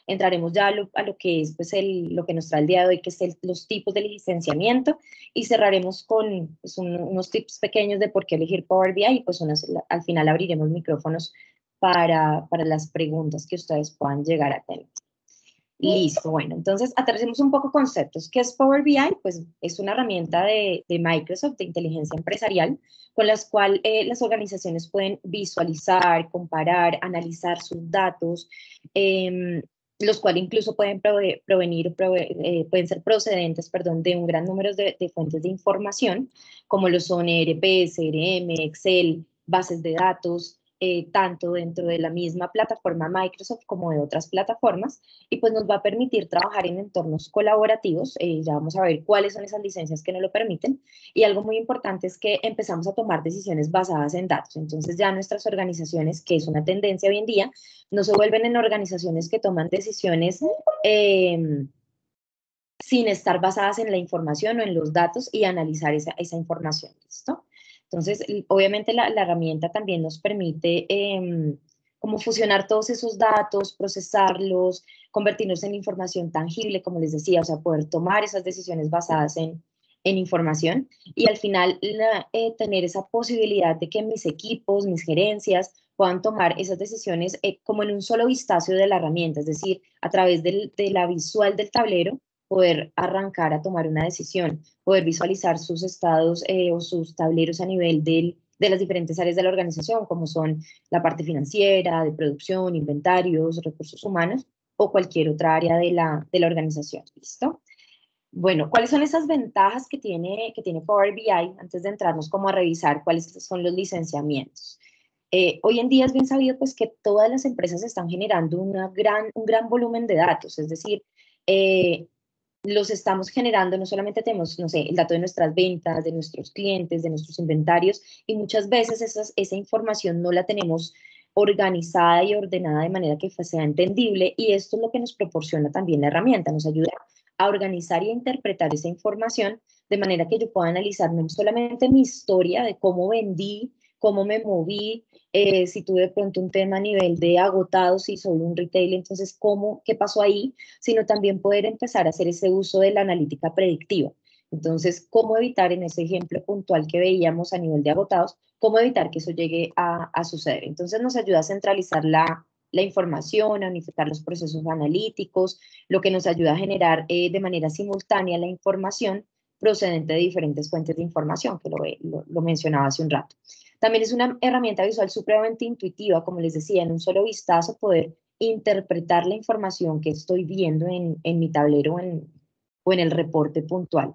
entraremos ya a lo que es pues, lo que nos trae el día de hoy, que es los tipos de licenciamiento, y cerraremos con pues, unos tips pequeños de por qué elegir Power BI, y pues al final abriremos micrófonos para las preguntas que ustedes puedan llegar a tener. Listo, bueno, entonces aterricemos un poco conceptos. ¿Qué es Power BI? Pues es una herramienta de Microsoft de inteligencia empresarial con las cuales las organizaciones pueden visualizar, comparar, analizar sus datos, los cuales incluso pueden pueden ser procedentes, perdón, de un gran número de fuentes de información, como lo son ERP, CRM, Excel, bases de datos, tanto dentro de la misma plataforma Microsoft como de otras plataformas, y pues nos va a permitir trabajar en entornos colaborativos. Ya vamos a ver cuáles son esas licencias que nos lo permiten, y algo muy importante es que empezamos a tomar decisiones basadas en datos. Entonces ya nuestras organizaciones, que es una tendencia hoy en día, no se vuelven en organizaciones que toman decisiones sin estar basadas en la información o en los datos y analizar esa información, ¿listo? Entonces, obviamente la herramienta también nos permite como fusionar todos esos datos, procesarlos, convertirlos en información tangible, como les decía, o sea, poder tomar esas decisiones basadas en información, y al final tener esa posibilidad de que mis equipos, mis gerencias, puedan tomar esas decisiones como en un solo vistazo de la herramienta, es decir, a través de la visual del tablero, poder arrancar a tomar una decisión, poder visualizar sus estados o sus tableros a nivel de las diferentes áreas de la organización, como son la parte financiera, de producción, inventarios, recursos humanos, o cualquier otra área de la organización. ¿Listo? Bueno, ¿cuáles son esas ventajas que tiene Power BI antes de entrarnos como a revisar cuáles son los licenciamientos? Hoy en día es bien sabido pues que todas las empresas están generando un gran volumen de datos, es decir, los estamos generando, no solamente tenemos, no sé, el dato de nuestras ventas, de nuestros clientes, de nuestros inventarios, y muchas veces esa información no la tenemos organizada y ordenada de manera que sea entendible, y esto es lo que nos proporciona también la herramienta, nos ayuda a organizar y a interpretar esa información de manera que yo pueda analizar no solamente mi historia de cómo vendí, cómo me moví, si tuve de pronto un tema a nivel de agotados, si soy un retail, entonces qué pasó ahí, sino también poder empezar a hacer ese uso de la analítica predictiva. Entonces, ¿cómo evitar en ese ejemplo puntual que veíamos a nivel de agotados, cómo evitar que eso llegue a suceder? Entonces, nos ayuda a centralizar la información, a unificar los procesos analíticos, lo que nos ayuda a generar de manera simultánea la información procedente de diferentes fuentes de información, que lo mencionaba hace un rato. También es una herramienta visual supremamente intuitiva, como les decía, en un solo vistazo poder interpretar la información que estoy viendo en mi tablero o en el reporte puntual.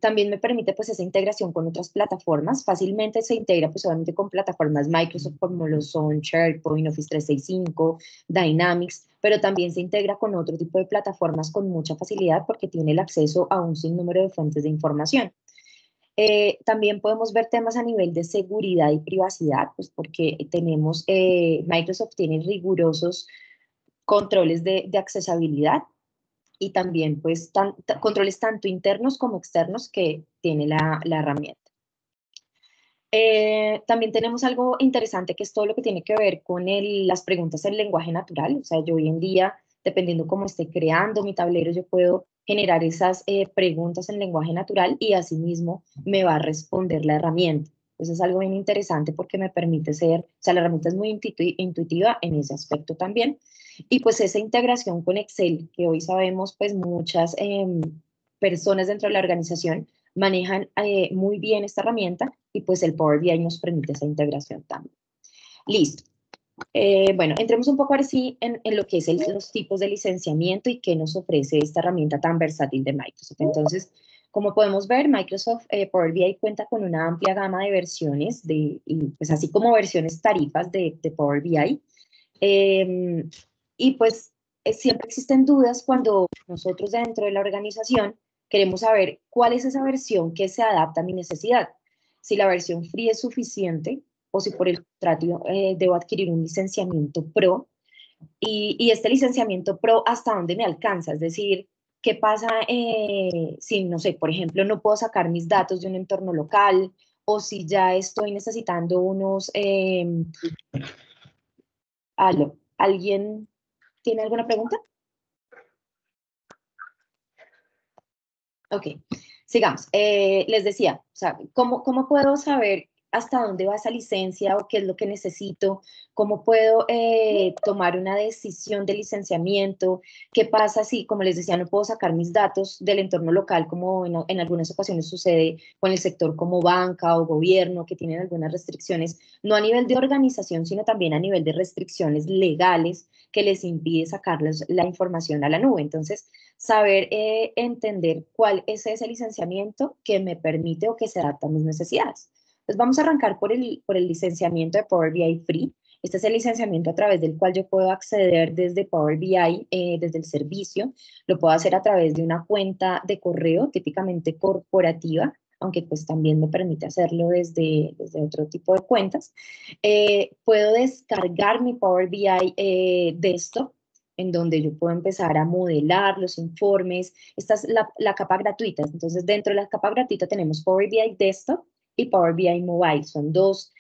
También me permite pues esa integración con otras plataformas. Fácilmente se integra pues obviamente con plataformas Microsoft como lo son SharePoint, Office 365, Dynamics, pero también se integra con otro tipo de plataformas con mucha facilidad porque tiene el acceso a un sinnúmero de fuentes de información. También podemos ver temas a nivel de seguridad y privacidad, pues porque Microsoft tiene rigurosos controles de accesibilidad, y también pues controles tanto internos como externos que tiene la herramienta. También tenemos algo interesante que es todo lo que tiene que ver con las preguntas en lenguaje natural. O sea, yo hoy en día, dependiendo cómo esté creando mi tablero, yo puedo generar esas preguntas en lenguaje natural y asimismo me va a responder la herramienta. Eso es algo bien interesante porque me permite o sea, la herramienta es muy intuitiva en ese aspecto también. Y pues esa integración con Excel, que hoy sabemos pues muchas personas dentro de la organización manejan muy bien esta herramienta, y pues el Power BI nos permite esa integración también. Listo. Bueno, entremos un poco ahora sí en lo que es los tipos de licenciamiento y qué nos ofrece esta herramienta tan versátil de Microsoft. Entonces, como podemos ver, Microsoft Power BI cuenta con una amplia gama de versiones, y pues así como versiones tarifas de Power BI. Y pues siempre existen dudas cuando nosotros dentro de la organización queremos saber cuál es esa versión que se adapta a mi necesidad. Si la versión free es suficiente o si por el contrario debo adquirir un licenciamiento pro, y este licenciamiento pro hasta dónde me alcanza, es decir, ¿qué pasa si, no sé, por ejemplo, no puedo sacar mis datos de un entorno local, o si ya estoy necesitando alguien ¿Tiene alguna pregunta? Ok, sigamos. Les decía, o sea, ¿cómo puedo saber hasta dónde va esa licencia o qué es lo que necesito? ¿Cómo puedo tomar una decisión de licenciamiento? ¿Qué pasa si, como les decía, no puedo sacar mis datos del entorno local, como en algunas ocasiones sucede con el sector como banca o gobierno, que tienen algunas restricciones, no a nivel de organización, sino también a nivel de restricciones legales que les impide sacarles la información a la nube? Entonces, saber entender cuál es ese licenciamiento que me permite o que se adapta a mis necesidades. Pues vamos a arrancar por el licenciamiento de Power BI Free. Este es el licenciamiento a través del cual yo puedo acceder desde Power BI, desde el servicio. Lo puedo hacer a través de una cuenta de correo, típicamente corporativa, aunque pues también me permite hacerlo desde otro tipo de cuentas. Puedo descargar mi Power BI Desktop, en donde yo puedo empezar a modelar los informes. Esta es la capa gratuita. Entonces, dentro de la capa gratuita tenemos Power BI Desktop y Power BI Mobile. Son dos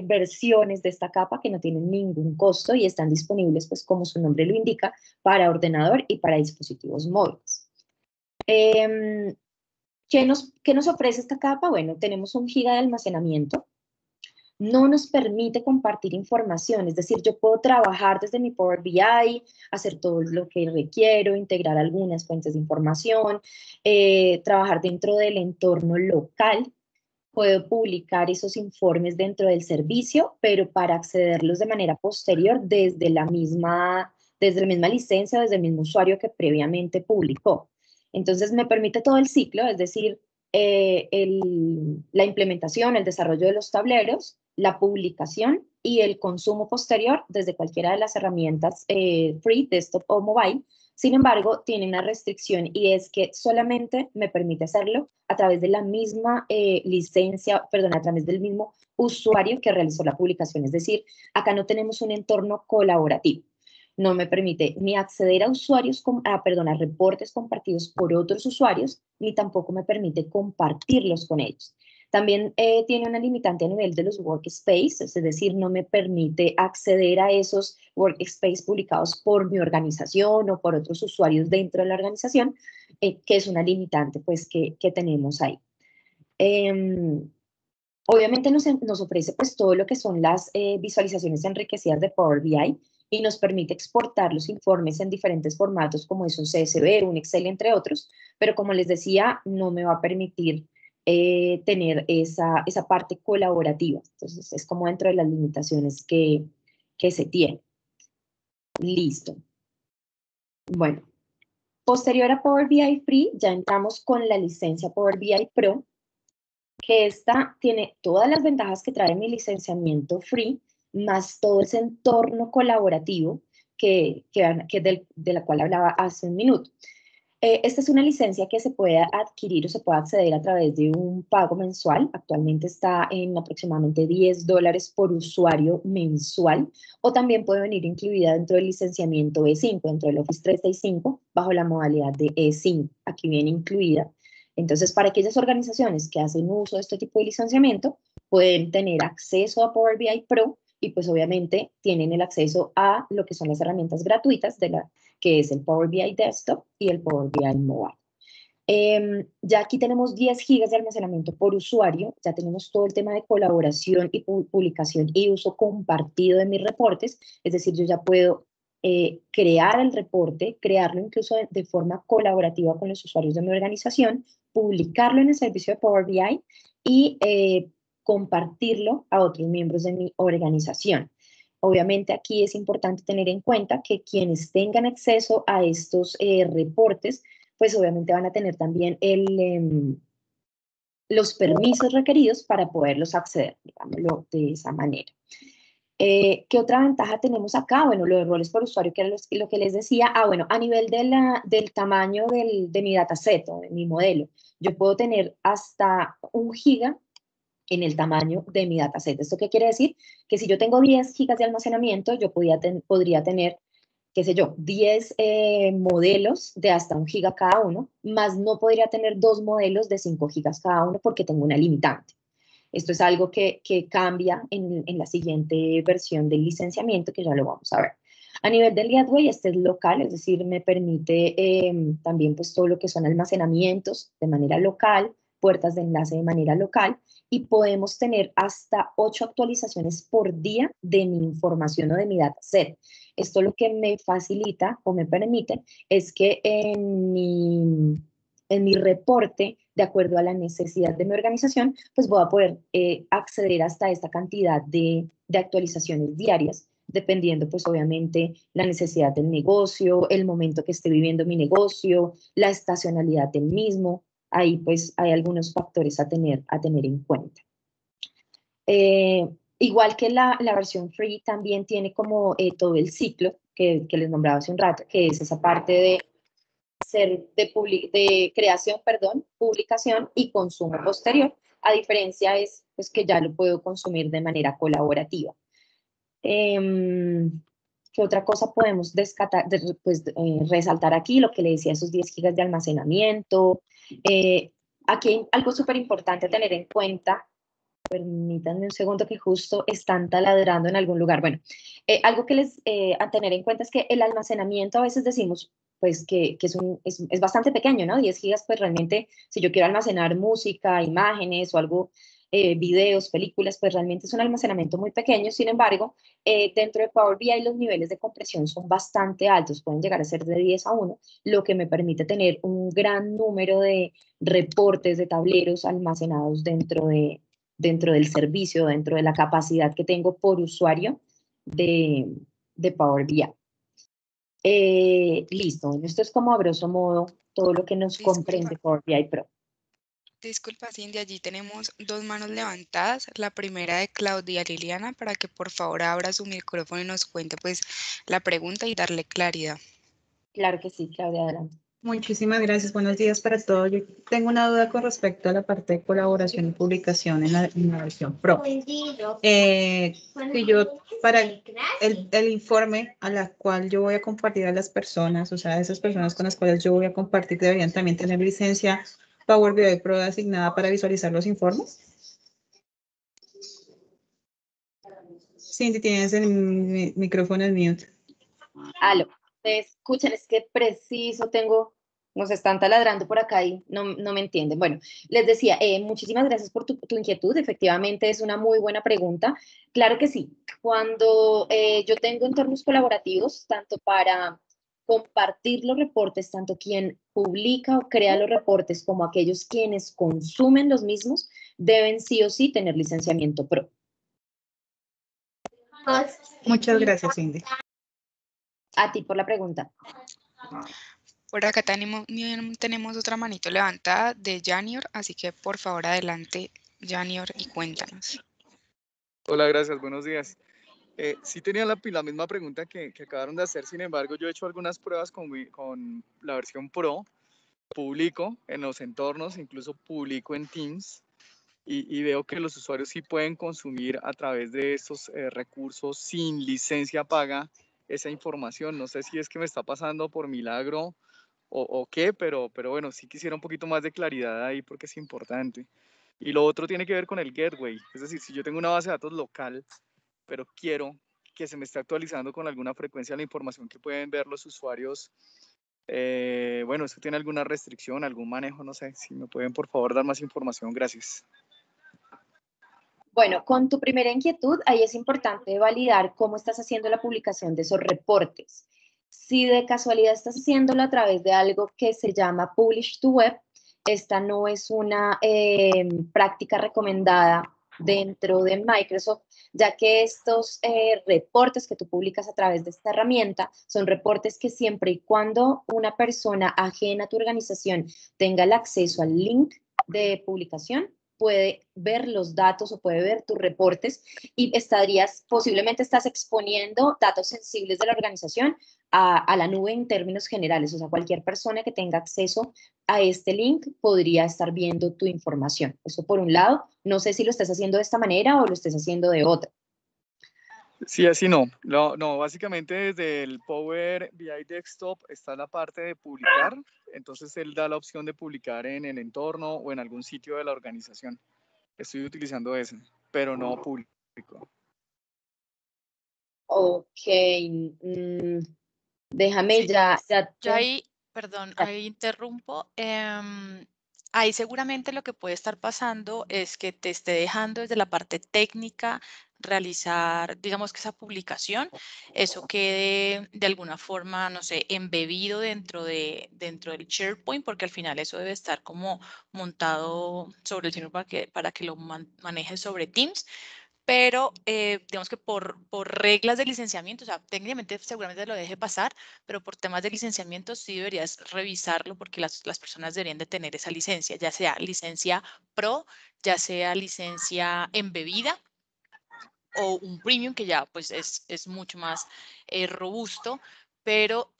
versiones de esta capa que no tienen ningún costo y están disponibles, pues como su nombre lo indica, para ordenador y para dispositivos móviles. ¿Qué nos ofrece esta capa? Bueno, tenemos 1 GB de almacenamiento. No nos permite compartir información, es decir, yo puedo trabajar desde mi Power BI, hacer todo lo que requiero, integrar algunas fuentes de información, trabajar dentro del entorno local, puedo publicar esos informes dentro del servicio, pero para accederlos de manera posterior desde la misma licencia, desde el mismo usuario que previamente publicó. Entonces me permite todo el ciclo, es decir, la implementación, el desarrollo de los tableros, la publicación y el consumo posterior desde cualquiera de las herramientas free, desktop o mobile. Sin embargo, tiene una restricción y es que solamente me permite hacerlo a través de la misma licencia, perdón, a través del mismo usuario que realizó la publicación. Es decir, acá no tenemos un entorno colaborativo. No me permite ni acceder a a reportes compartidos por otros usuarios, ni tampoco me permite compartirlos con ellos. También tiene una limitante a nivel de los workspace, es decir, no me permite acceder a esos workspace publicados por mi organización o por otros usuarios dentro de la organización, que es una limitante pues que tenemos ahí. Obviamente nos ofrece pues todo lo que son las visualizaciones enriquecidas de Power BI y nos permite exportar los informes en diferentes formatos como es un CSV, un Excel, entre otros, pero como les decía, no me va a permitir tener esa parte colaborativa. Entonces es como dentro de las limitaciones que se tiene. Listo. Bueno, posterior a Power BI Free, ya entramos con la licencia Power BI Pro, que esta tiene todas las ventajas que trae mi licenciamiento free, más todo ese entorno colaborativo de la cual hablaba hace un minuto. Esta es una licencia que se puede adquirir o se puede acceder a través de un pago mensual. Actualmente está en aproximadamente $10 por usuario mensual, o también puede venir incluida dentro del licenciamiento E5, dentro del Office 365, bajo la modalidad de E5. Aquí viene incluida. Entonces, para aquellas organizaciones que hacen uso de este tipo de licenciamiento, pueden tener acceso a Power BI Pro y pues obviamente tienen el acceso a lo que son las herramientas gratuitas que es el Power BI Desktop y el Power BI Mobile. Ya aquí tenemos 10 GB de almacenamiento por usuario, ya tenemos todo el tema de colaboración y publicación y uso compartido de mis reportes, es decir, yo ya puedo crear el reporte, crearlo incluso de forma colaborativa con los usuarios de mi organización, publicarlo en el servicio de Power BI y compartirlo a otros miembros de mi organización. Obviamente aquí es importante tener en cuenta que quienes tengan acceso a estos reportes, pues obviamente van a tener también los permisos requeridos para poderlos acceder, digámoslo de esa manera. ¿Qué otra ventaja tenemos acá? Bueno, los roles por usuario, que era lo que les decía. Bueno, a nivel del tamaño de mi dataset o de mi modelo, yo puedo tener hasta 1 GB en el tamaño de mi dataset. ¿Esto qué quiere decir? Que si yo tengo 10 GB de almacenamiento, yo podría tener, qué sé yo, 10 modelos de hasta 1 GB cada uno, más no podría tener 2 modelos de 5 GB cada uno porque tengo una limitante. Esto es algo que cambia en la siguiente versión del licenciamiento, que ya lo vamos a ver. A nivel del gateway, este es local, es decir, me permite también pues todo lo que son almacenamientos de manera local, puertas de enlace de manera local, y podemos tener hasta 8 actualizaciones por día de mi información o de mi dataset. Esto lo que me facilita o me permite es que en mi reporte, de acuerdo a la necesidad de mi organización, pues voy a poder acceder hasta esta cantidad de actualizaciones diarias, dependiendo pues obviamente la necesidad del negocio, el momento que esté viviendo mi negocio, la estacionalidad del mismo. Ahí pues hay algunos factores a tener en cuenta. Igual que la versión free también tiene como todo el ciclo que les nombraba hace un rato, que es esa parte de de creación, perdón, publicación y consumo posterior. A diferencia es pues, que ya lo puedo consumir de manera colaborativa. ¿Qué otra cosa podemos resaltar aquí? Lo que le decía, esos 10 gigas de almacenamiento. Aquí hay algo súper importante a tener en cuenta. Permítanme un segundo que justo están taladrando en algún lugar. Bueno, algo que les a tener en cuenta es que el almacenamiento a veces decimos pues que es bastante pequeño, ¿no? 10 gigas, pues realmente si yo quiero almacenar música, imágenes o algo, videos, películas, pues realmente es un almacenamiento muy pequeño. Sin embargo, dentro de Power BI los niveles de compresión son bastante altos, pueden llegar a ser de 10 a 1, lo que me permite tener un gran número de reportes, de tableros almacenados dentro del servicio, dentro de la capacidad que tengo por usuario de Power BI. Listo, esto es como a grosso modo todo lo que nos comprende Power BI Pro. Disculpa, Cindy, allí tenemos dos manos levantadas. La primera de Claudia Liliana, para que por favor abra su micrófono y nos cuente pues la pregunta y darle claridad. Claro que sí, Claudia, adelante. Muchísimas gracias. Buenos días para todos. Yo tengo una duda con respecto a la parte de colaboración y publicación en la versión Pro. Si yo, para el informe a la cual yo voy a compartir a las personas, o sea, esas personas con las cuales yo voy a compartir, deberían también tener licencia Power BI Pro asignada para visualizar los informes. Cindy, tienes el micrófono en mute. Aló, ¿me escuchan? Es que preciso tengo, nos están taladrando por acá y no me entienden. Bueno, les decía, muchísimas gracias por tu inquietud. Efectivamente, es una muy buena pregunta. Claro que sí. Cuando yo tengo entornos colaborativos, tanto para compartir los reportes, tanto quien publica o crea los reportes como aquellos quienes consumen los mismos, deben sí o sí tener licenciamiento pro. Muchas gracias, Cindy. A ti por la pregunta. Por acá tenemos otra manito levantada de Janior, así que por favor adelante, Janior, y cuéntanos. Hola, gracias, buenos días. Sí tenía la misma pregunta que acabaron de hacer, sin embargo yo he hecho algunas pruebas con la versión Pro, publico en los entornos, incluso publico en Teams y veo que los usuarios sí pueden consumir a través de estos recursos sin licencia paga esa información. No sé si es que me está pasando por milagro o qué, pero bueno, sí quisiera un poquito más de claridad ahí porque es importante. Y lo otro tiene que ver con el gateway, es decir, si yo tengo una base de datos local, pero quiero que se me esté actualizando con alguna frecuencia la información que pueden ver los usuarios. Bueno, ¿eso tiene alguna restricción, algún manejo? No sé, si me pueden por favor dar más información, gracias. Bueno, con tu primera inquietud, ahí es importante validar cómo estás haciendo la publicación de esos reportes. Si de casualidad estás haciéndolo a través de algo que se llama Publish to Web, esta no es una práctica recomendada dentro de Microsoft, ya que estos reportes que tú publicas a través de esta herramienta son reportes que siempre y cuando una persona ajena a tu organización tenga el acceso al link de publicación, puede ver los datos o puede ver tus reportes y posiblemente estás exponiendo datos sensibles de la organización a la nube en términos generales. O sea, cualquier persona que tenga acceso a este link podría estar viendo tu información. Eso por un lado. No sé si lo estás haciendo de esta manera o lo estés haciendo de otra. Sí, así no. No, básicamente desde el Power BI Desktop está la parte de publicar. Entonces él da la opción de publicar en el entorno o en algún sitio de la organización. Estoy utilizando ese, pero no público. Ok, déjame Sí, ya yo ahí, perdón, ya. ahí interrumpo. Ahí seguramente lo que puede estar pasando es que te esté dejando desde la parte técnica realizar, digamos que esa publicación, eso quede de alguna forma, no sé, embebido dentro del SharePoint, porque al final eso debe estar como montado sobre el SharePoint para que lo manejes sobre Teams. Pero digamos que por reglas de licenciamiento, o sea, técnicamente seguramente lo deje pasar, pero por temas de licenciamiento sí deberías revisarlo porque las personas deberían de tener esa licencia, ya sea licencia Pro, ya sea licencia embebida o un premium que ya pues es mucho más robusto, pero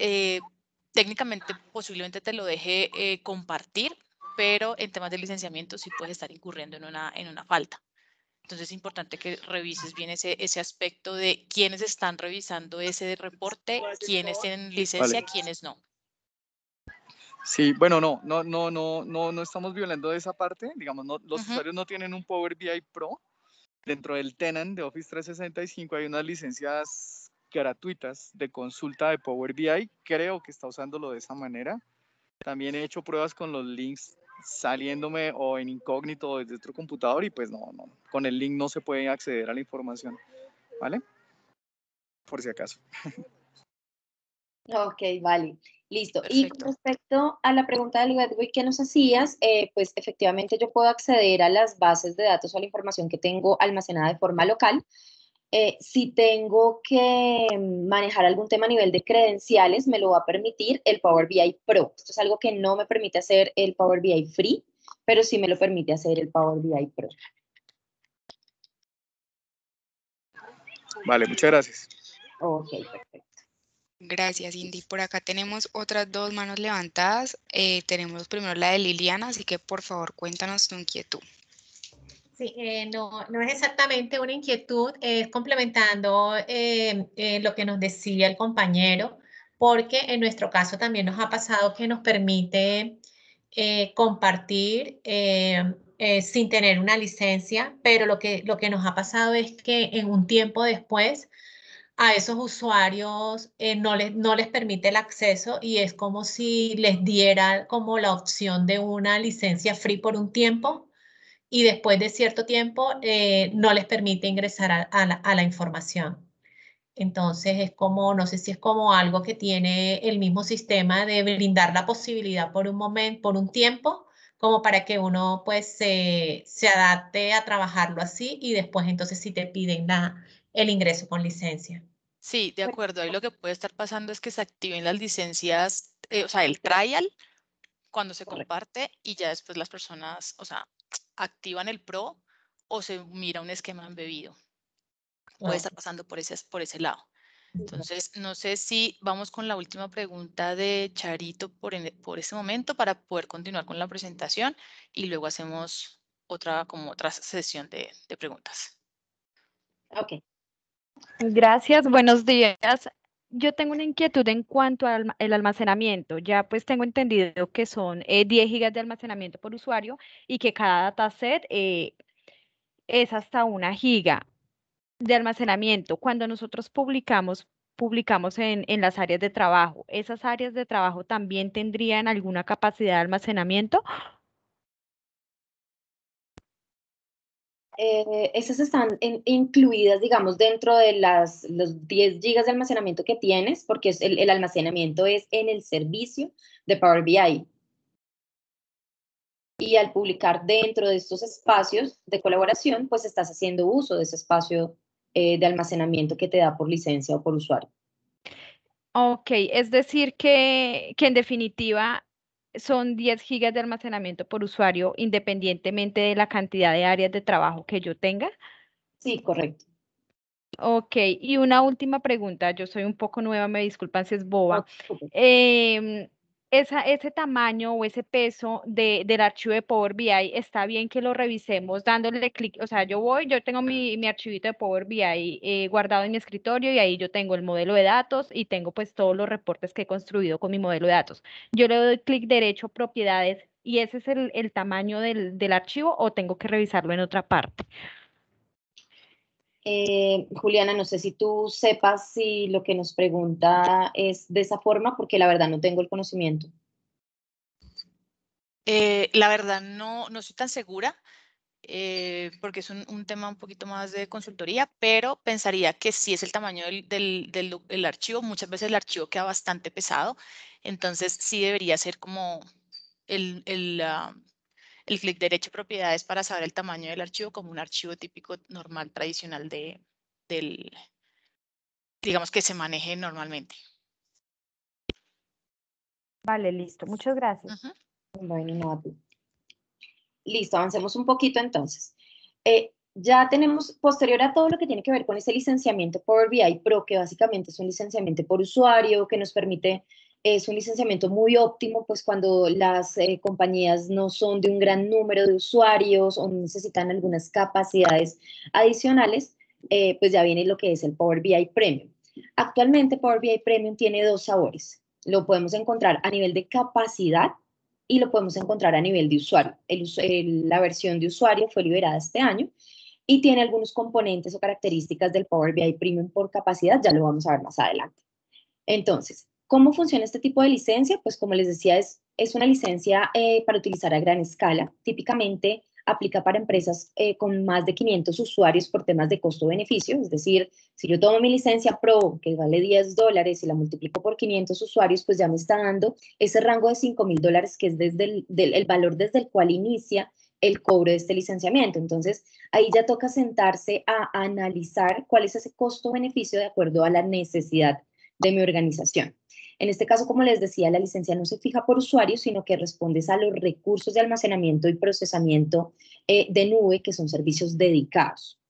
técnicamente posiblemente te lo deje compartir, pero en temas de licenciamiento sí puedes estar incurriendo en una falta. Entonces es importante que revises bien ese aspecto de quiénes están revisando ese reporte, quiénes tienen licencia, Vale. quiénes no. Sí, bueno, no estamos violando esa parte. Digamos, los usuarios no tienen un Power BI Pro. Dentro del tenant de Office 365 hay unas licencias gratuitas de consulta de Power BI. Creo que está usándolo de esa manera. También he hecho pruebas con los links saliéndome o en incógnito desde otro computador y pues no, con el link no se puede acceder a la información, ¿vale? Por si acaso. Ok, vale, listo. Y con Perfecto. respecto a la pregunta del Gateway que nos hacías, pues efectivamente yo puedo acceder a las bases de datos o a la información que tengo almacenada de forma local. Si tengo que manejar algún tema a nivel de credenciales, me lo va a permitir el Power BI Pro. Esto es algo que no me permite hacer el Power BI Free, pero sí me lo permite hacer el Power BI Pro. Vale, muchas gracias. Ok, perfecto. Gracias, Indy. Por acá tenemos otras dos manos levantadas. Tenemos primero la de Liliana, así que por favor cuéntanos tu inquietud. Sí, no es exactamente una inquietud, es complementando lo que nos decía el compañero, porque en nuestro caso también nos ha pasado que nos permite compartir sin tener una licencia, pero lo que nos ha pasado es que en un tiempo después a esos usuarios no les permite el acceso y es como si les diera como la opción de una licencia free por un tiempo y después de cierto tiempo no les permite ingresar a la información. Entonces es como, no sé si es como algo que tiene el mismo sistema de brindar la posibilidad por un momento, por un tiempo, como para que uno pues se adapte a trabajarlo así y después entonces si te piden el ingreso con licencia. Sí, de acuerdo. Ahí lo que puede estar pasando es que se activen las licencias, o sea, el trial cuando se comparte y ya después las personas, o sea, activan el Pro o se mira un esquema embebido. Puede estar pasando por ese lado. Entonces, no sé si vamos con la última pregunta de Charito por ese momento para poder continuar con la presentación y luego hacemos otra sesión de preguntas. Ok. Gracias, buenos días. Yo tengo una inquietud en cuanto al el almacenamiento. Ya pues tengo entendido que son 10 gigas de almacenamiento por usuario y que cada dataset es hasta 1 giga de almacenamiento. Cuando nosotros publicamos en las áreas de trabajo, ¿esas áreas de trabajo también tendrían alguna capacidad de almacenamiento? Esas están incluidas, digamos, dentro de los 10 gigas de almacenamiento que tienes, porque el almacenamiento es en el servicio de Power BI. Y al publicar dentro de estos espacios de colaboración, pues estás haciendo uso de ese espacio de almacenamiento que te da por licencia o por usuario. Ok, es decir que en definitiva son 10 gigas de almacenamiento por usuario independientemente de la cantidad de áreas de trabajo que yo tenga. Sí, correcto. Ok, y una última pregunta, yo soy un poco nueva, me disculpan si es No boba. te preocupes. Ese tamaño o ese peso del archivo de Power BI, está bien que lo revisemos dándole clic, o sea, yo tengo mi archivito de Power BI guardado en mi escritorio y ahí yo tengo el modelo de datos y tengo pues todos los reportes que he construido con mi modelo de datos. Yo le doy clic derecho, propiedades, y ese es el tamaño del archivo o tengo que revisarlo en otra parte. Juliana, no sé si tú sepas si lo que nos pregunta es de esa forma, porque la verdad no tengo el conocimiento. La verdad no estoy tan segura. Porque es un tema un poquito más de consultoría, pero pensaría que si es el tamaño del archivo, muchas veces el archivo queda bastante pesado, entonces sí debería ser como el clic derecho propiedades para saber el tamaño del archivo como un archivo típico normal, tradicional digamos que se maneje normalmente. Vale, listo. Muchas gracias. Ujú. Bueno, no a ti. Listo, avancemos un poquito entonces. Ya tenemos, posterior a todo lo que tiene que ver con ese licenciamiento Power BI Pro, que básicamente es un licenciamiento por usuario, que nos permite, es un licenciamiento muy óptimo, pues cuando las compañías no son de un gran número de usuarios o necesitan algunas capacidades adicionales, pues ya viene lo que es el Power BI Premium. Actualmente Power BI Premium tiene dos sabores. Lo podemos encontrar a nivel de capacidad y lo podemos encontrar a nivel de usuario. La versión de usuario fue liberada este año y tiene algunos componentes o características del Power BI Premium por capacidad, ya lo vamos a ver más adelante. Entonces, ¿cómo funciona este tipo de licencia? Pues como les decía, es una licencia para utilizar a gran escala. Típicamente aplica para empresas con más de 500 usuarios por temas de costo-beneficio, es decir, si yo tomo mi licencia Pro, que vale $10, y la multiplico por 500 usuarios, pues ya me está dando ese rango de $5.000, que es desde el valor desde el cual inicia el cobro de este licenciamiento. Entonces, ahí ya toca sentarse a analizar cuál es ese costo-beneficio de acuerdo a la necesidad de mi organización. En este caso, como les decía, la licencia no se fija por usuario, sino que responde a los recursos de almacenamiento y procesamiento de nube, que son servicios dedicados.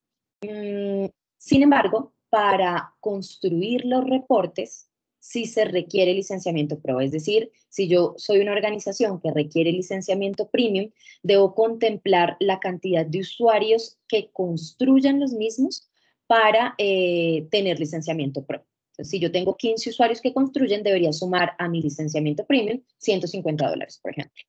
Sin embargo, para construir los reportes, sí se requiere licenciamiento Pro. Es decir, si yo soy una organización que requiere licenciamiento Premium, debo contemplar la cantidad de usuarios que construyan los mismos para tener licenciamiento Pro. Entonces, si yo tengo 15 usuarios que construyen, debería sumar a mi licenciamiento Premium $150, por ejemplo.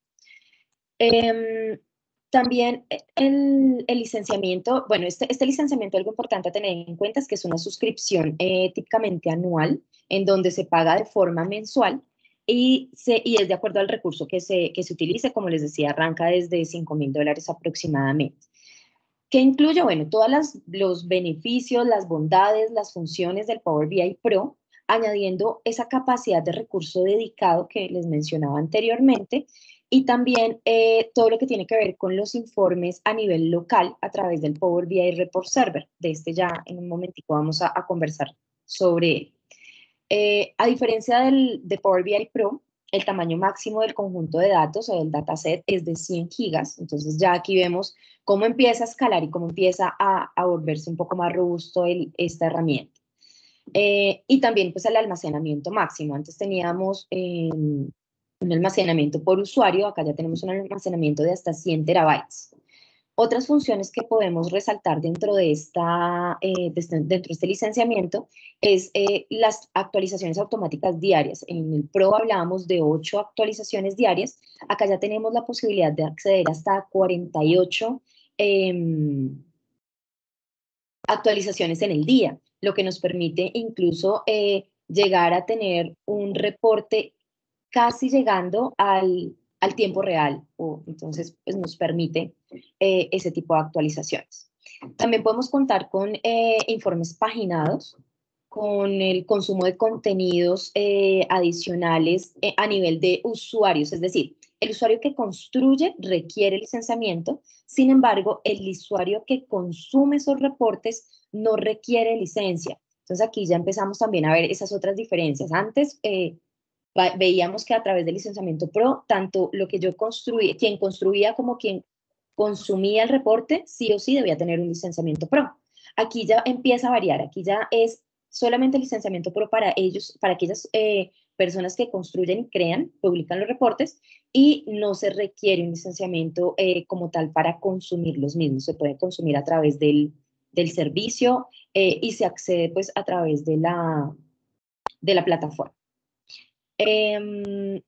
También el licenciamiento, bueno, este licenciamiento, algo importante a tener en cuenta es que es una suscripción típicamente anual, en donde se paga de forma mensual y es de acuerdo al recurso que se utilice. Como les decía, arranca desde $5.000 aproximadamente. ¿Qué incluye? Bueno, todos los beneficios, las bondades, las funciones del Power BI Pro, añadiendo esa capacidad de recurso dedicado que les mencionaba anteriormente, y también todo lo que tiene que ver con los informes a nivel local a través del Power BI Report Server. De este ya en un momentico vamos a conversar sobre él. A diferencia de Power BI Pro, el tamaño máximo del conjunto de datos o del dataset es de 100 gigas. Entonces ya aquí vemos cómo empieza a escalar y cómo empieza a volverse un poco más robusto esta herramienta. Y también pues el almacenamiento máximo. Antes teníamos un almacenamiento por usuario, acá ya tenemos un almacenamiento de hasta 100 terabytes. Otras funciones que podemos resaltar dentro de este licenciamiento es las actualizaciones automáticas diarias. En el Pro hablábamos de 8 actualizaciones diarias. Acá ya tenemos la posibilidad de acceder hasta 48 actualizaciones en el día, lo que nos permite incluso llegar a tener un reporte casi llegando al tiempo real, entonces pues, nos permite ese tipo de actualizaciones. También podemos contar con informes paginados, con el consumo de contenidos adicionales a nivel de usuarios, es decir, el usuario que construye requiere licenciamiento, sin embargo, el usuario que consume esos reportes no requiere licencia. Entonces aquí ya empezamos también a ver esas otras diferencias. Antes veíamos que a través del licenciamiento Pro, tanto lo que yo construía, quien construía como quien consumía el reporte, sí o sí debía tener un licenciamiento Pro. Aquí ya empieza a variar, aquí ya es solamente licenciamiento Pro para ellos, para aquellas personas que construyen y crean, publican los reportes, y no se requiere un licenciamiento como tal para consumir los mismos. Se puede consumir a través del servicio y se accede pues a través de la plataforma. ¿Qué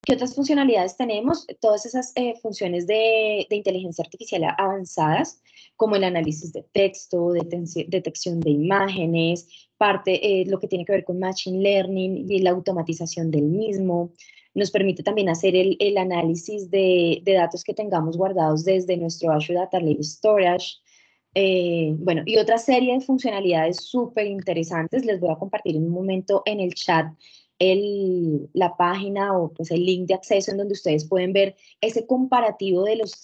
¿Qué otras funcionalidades tenemos? Todas esas funciones de inteligencia artificial avanzadas, como el análisis de texto, detección de imágenes, lo que tiene que ver con Machine Learning y la automatización del mismo. Nos permite también hacer el análisis de datos que tengamos guardados desde nuestro Azure Data Lake Storage. Bueno, y otra serie de funcionalidades súper interesantes. Les voy a compartir en un momento en el chat la página o pues el link de acceso en donde ustedes pueden ver ese comparativo de los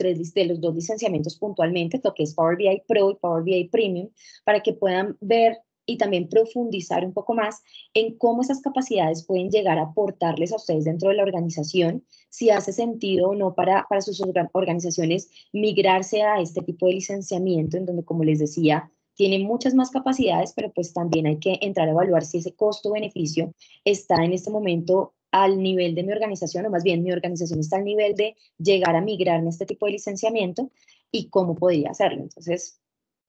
dos licenciamientos puntualmente, lo que es Power BI Pro y Power BI Premium, para que puedan ver y también profundizar un poco más en cómo esas capacidades pueden llegar a aportarles a ustedes dentro de la organización, si hace sentido o no para sus organizaciones migrarse a este tipo de licenciamiento, en donde, como les decía, tiene muchas más capacidades, pero pues también hay que entrar a evaluar si ese costo-beneficio está en este momento al nivel de mi organización, o más bien mi organización está al nivel de llegar a migrarme a este tipo de licenciamiento y cómo podría hacerlo. Entonces,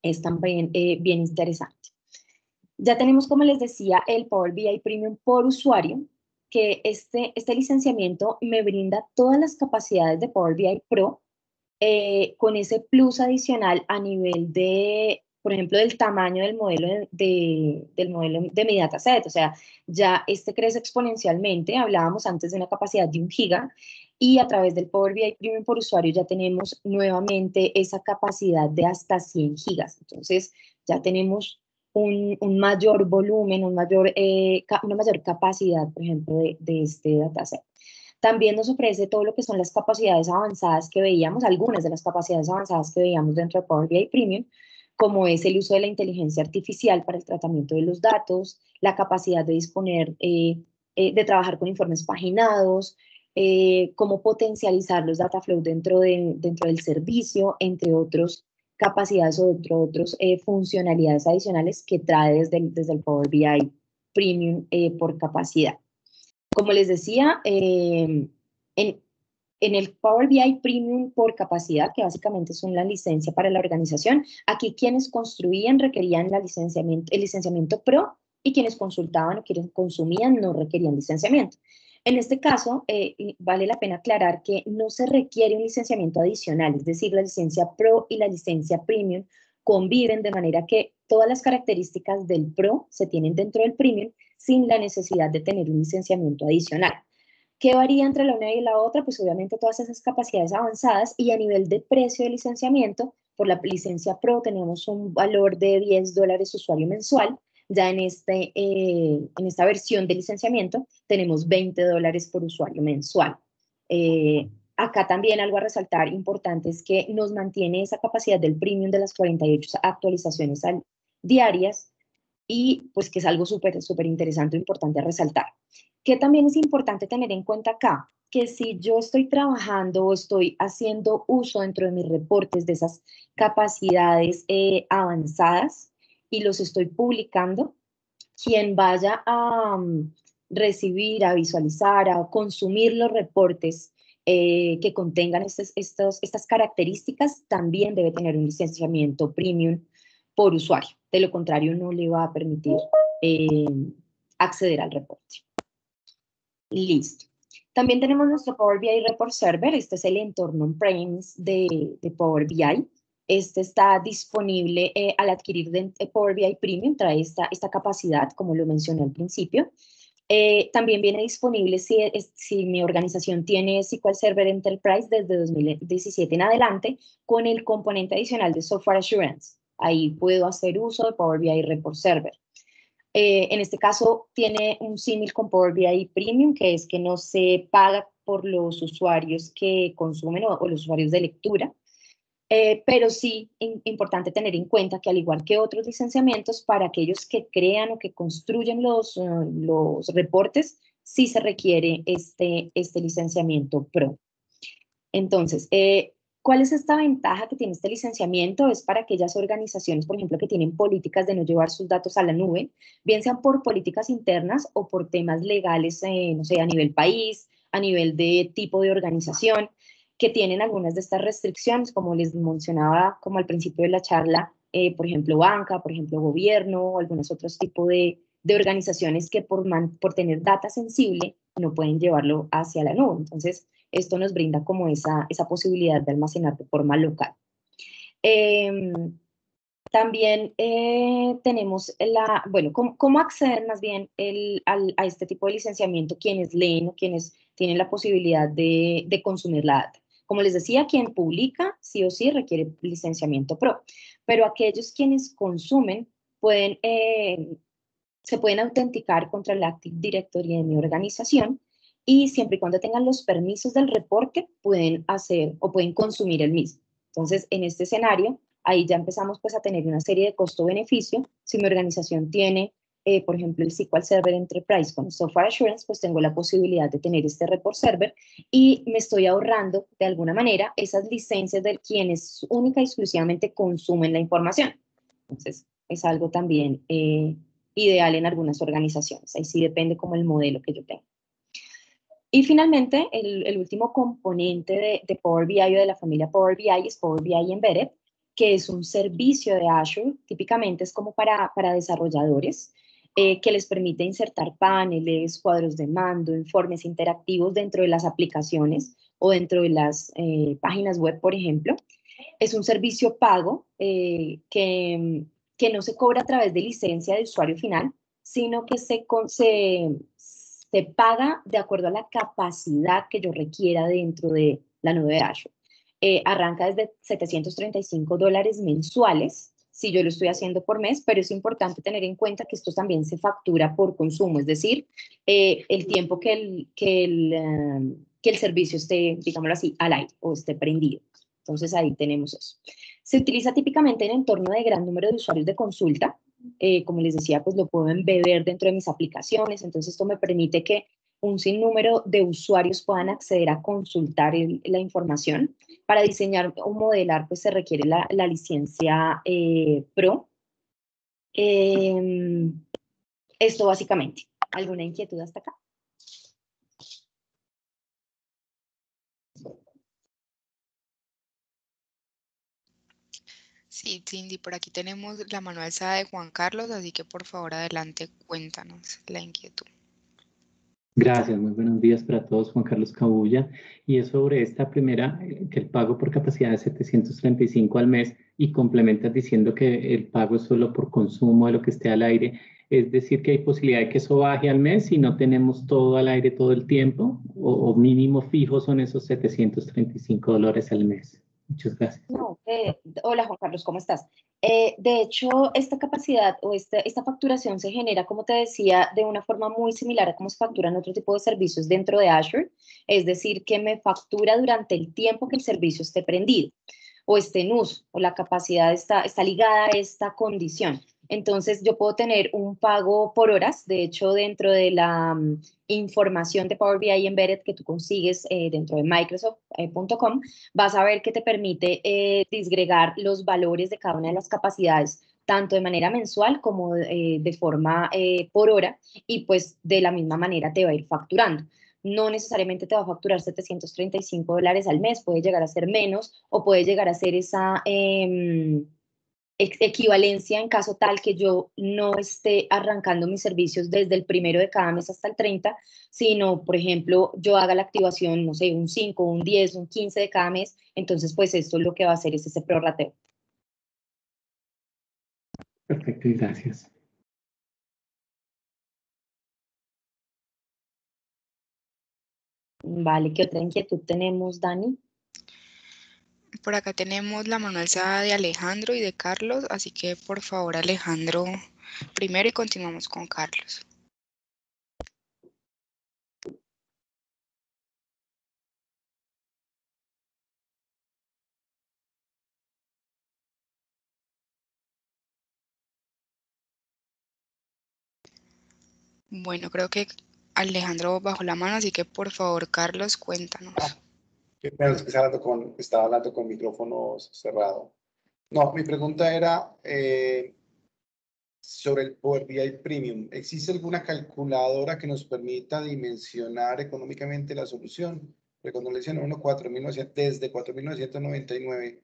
es también bien interesante. Ya tenemos, como les decía, el Power BI Premium por usuario, que este licenciamiento me brinda todas las capacidades de Power BI Pro, con ese plus adicional a nivel de, por ejemplo, del tamaño del modelo del modelo de mi dataset. O sea, ya crece exponencialmente. Hablábamos antes de una capacidad de 1 giga, y a través del Power BI Premium por usuario ya tenemos nuevamente esa capacidad de hasta 100 gigas. Entonces, ya tenemos un mayor volumen, una mayor capacidad, por ejemplo, de este dataset. También nos ofrece todo lo que son las capacidades avanzadas que veíamos, algunas de las capacidades avanzadas que veíamos dentro de Power BI Premium, como es el uso de la inteligencia artificial para el tratamiento de los datos, la capacidad de disponer, de trabajar con informes paginados, cómo potencializar los data flow dentro del servicio, entre otros capacidades o otras funcionalidades adicionales que trae desde el Power BI Premium por capacidad. Como les decía, en el Power BI Premium por capacidad, que básicamente es una licencia para la organización, aquí quienes construían requerían el licenciamiento Pro, y quienes consultaban o quienes consumían no requerían licenciamiento. En este caso, vale la pena aclarar que no se requiere un licenciamiento adicional, es decir, la licencia Pro y la licencia Premium conviven de manera que todas las características del Pro se tienen dentro del Premium sin la necesidad de tener un licenciamiento adicional. ¿Qué varía entre la una y la otra? Pues obviamente todas esas capacidades avanzadas, y a nivel de precio de licenciamiento, por la licencia Pro tenemos un valor de $10 usuario mensual. Ya en esta versión de licenciamiento tenemos $20 por usuario mensual. Acá también algo a resaltar importante es que nos mantiene esa capacidad del premium de las 48 actualizaciones diarias, y pues que es algo súper interesante e importante a resaltar. Que también es importante tener en cuenta acá, que si yo estoy trabajando o estoy haciendo uso dentro de mis reportes de esas capacidades avanzadas y los estoy publicando, quien vaya a recibir, a visualizar, a consumir los reportes que contengan estas características, también debe tener un licenciamiento premium por usuario. De lo contrario, no le va a permitir acceder al reporte. Listo. También tenemos nuestro Power BI Report Server. Este es el entorno on-premise de Power BI. Este está disponible al adquirir de Power BI Premium, trae esta capacidad, como lo mencioné al principio. También viene disponible si mi organización tiene SQL Server Enterprise desde 2017 en adelante, con el componente adicional de Software Assurance. Ahí puedo hacer uso de Power BI Report Server. En este caso tiene un símil con Power BI Premium, que es que no se paga por los usuarios que consumen o los usuarios de lectura. Pero sí importante tener en cuenta que, al igual que otros licenciamientos, para aquellos que crean o que construyen los reportes, sí se requiere este licenciamiento Pro. Entonces, ¿cuál es esta ventaja que tiene este licenciamiento? Es para aquellas organizaciones, por ejemplo, que tienen políticas de no llevar sus datos a la nube, bien sean por políticas internas o por temas legales, no sé, a nivel país, a nivel de tipo de organización, que tienen algunas de estas restricciones, como les mencionaba como al principio de la charla, por ejemplo, banca, por ejemplo, gobierno, o algunos otros tipos de de organizaciones que por tener data sensible no pueden llevarlo hacia la nube. Entonces, esto nos brinda como esa posibilidad de almacenar de forma local. También tenemos bueno, ¿cómo acceder más bien a este tipo de licenciamiento quienes leen o quienes tienen la posibilidad de consumir la data? Como les decía, quien publica sí o sí requiere licenciamiento Pro, pero aquellos quienes consumen se pueden autenticar contra el Active Directory de mi organización y siempre y cuando tengan los permisos del reporte pueden hacer o pueden consumir el mismo. Entonces, en este escenario, ahí ya empezamos pues a tener una serie de costo-beneficio. Si mi organización tiene, por ejemplo, el SQL Server Enterprise con Software Assurance, pues tengo la posibilidad de tener este report server y me estoy ahorrando de alguna manera esas licencias de quienes única y exclusivamente consumen la información. Entonces, es algo también ideal en algunas organizaciones. Ahí sí depende como el modelo que yo tenga. Y finalmente, el último componente de Power BI o de la familia Power BI es Power BI Embedded, que es un servicio de Azure, típicamente es como para desarrolladores, que les permite insertar paneles, cuadros de mando, informes interactivos dentro de las aplicaciones o dentro de las páginas web, por ejemplo. Es un servicio pago que no se cobra a través de licencia de usuario final, sino que se paga de acuerdo a la capacidad que yo requiera dentro de la nube de Azure. Arranca desde $735 mensuales, si yo lo estoy haciendo por mes, pero es importante tener en cuenta que esto también se factura por consumo, es decir, el tiempo que el servicio esté, digámoslo así, al aire o esté prendido. Entonces ahí tenemos eso. Se utiliza típicamente en entorno de gran número de usuarios de consulta. Como les decía, pues lo puedo embeber dentro de mis aplicaciones, entonces esto me permite que un sinnúmero de usuarios puedan acceder a consultar la información. Para diseñar o modelar, pues se requiere la licencia Pro. Esto básicamente. ¿Alguna inquietud hasta acá? Sí, Cindy, por aquí tenemos la mano alzada de Juan Carlos, así que por favor adelante, cuéntanos la inquietud. Gracias, muy buenos días para todos, Juan Carlos Cabulla. Y es sobre esta primera, que el pago por capacidad es 735 al mes y complementas diciendo que el pago es solo por consumo de lo que esté al aire. Es decir, que hay posibilidad de que eso baje al mes si no tenemos todo al aire todo el tiempo o mínimo fijo son esos $735 al mes. Muchas gracias. No, hola Juan Carlos, ¿cómo estás? De hecho, esta capacidad o esta facturación se genera, como te decía, de una forma muy similar a cómo se facturan otro tipo de servicios dentro de Azure, es decir, que me factura durante el tiempo que el servicio esté prendido o esté en uso, o la capacidad está ligada a esta condición. Entonces, yo puedo tener un pago por horas, de hecho, dentro de la información de Power BI Embedded que tú consigues dentro de Microsoft.com, vas a ver que te permite disgregar los valores de cada una de las capacidades, tanto de manera mensual como de forma por hora, y pues de la misma manera te va a ir facturando. No necesariamente te va a facturar $735 al mes, puede llegar a ser menos o puede llegar a ser esa equivalencia en caso tal que yo no esté arrancando mis servicios desde el 1 de cada mes hasta el 30, sino, por ejemplo, yo haga la activación, no sé, un 5, un 10, un 15 de cada mes, entonces pues esto lo que va a hacer es ese prorrateo. Perfecto, y gracias. Vale, ¿qué otra inquietud tenemos, Dani? Por acá tenemos la mano alzada de Alejandro y de Carlos, así que por favor Alejandro primero y continuamos con Carlos. Bueno, creo que Alejandro bajó la mano, así que por favor Carlos, cuéntanos. Qué pena, es que estaba hablando con micrófonos cerrado. No, mi pregunta era sobre el Power BI Premium. ¿Existe alguna calculadora que nos permita dimensionar económicamente la solución? Porque cuando le dicen a uno 4.900, desde 4.999,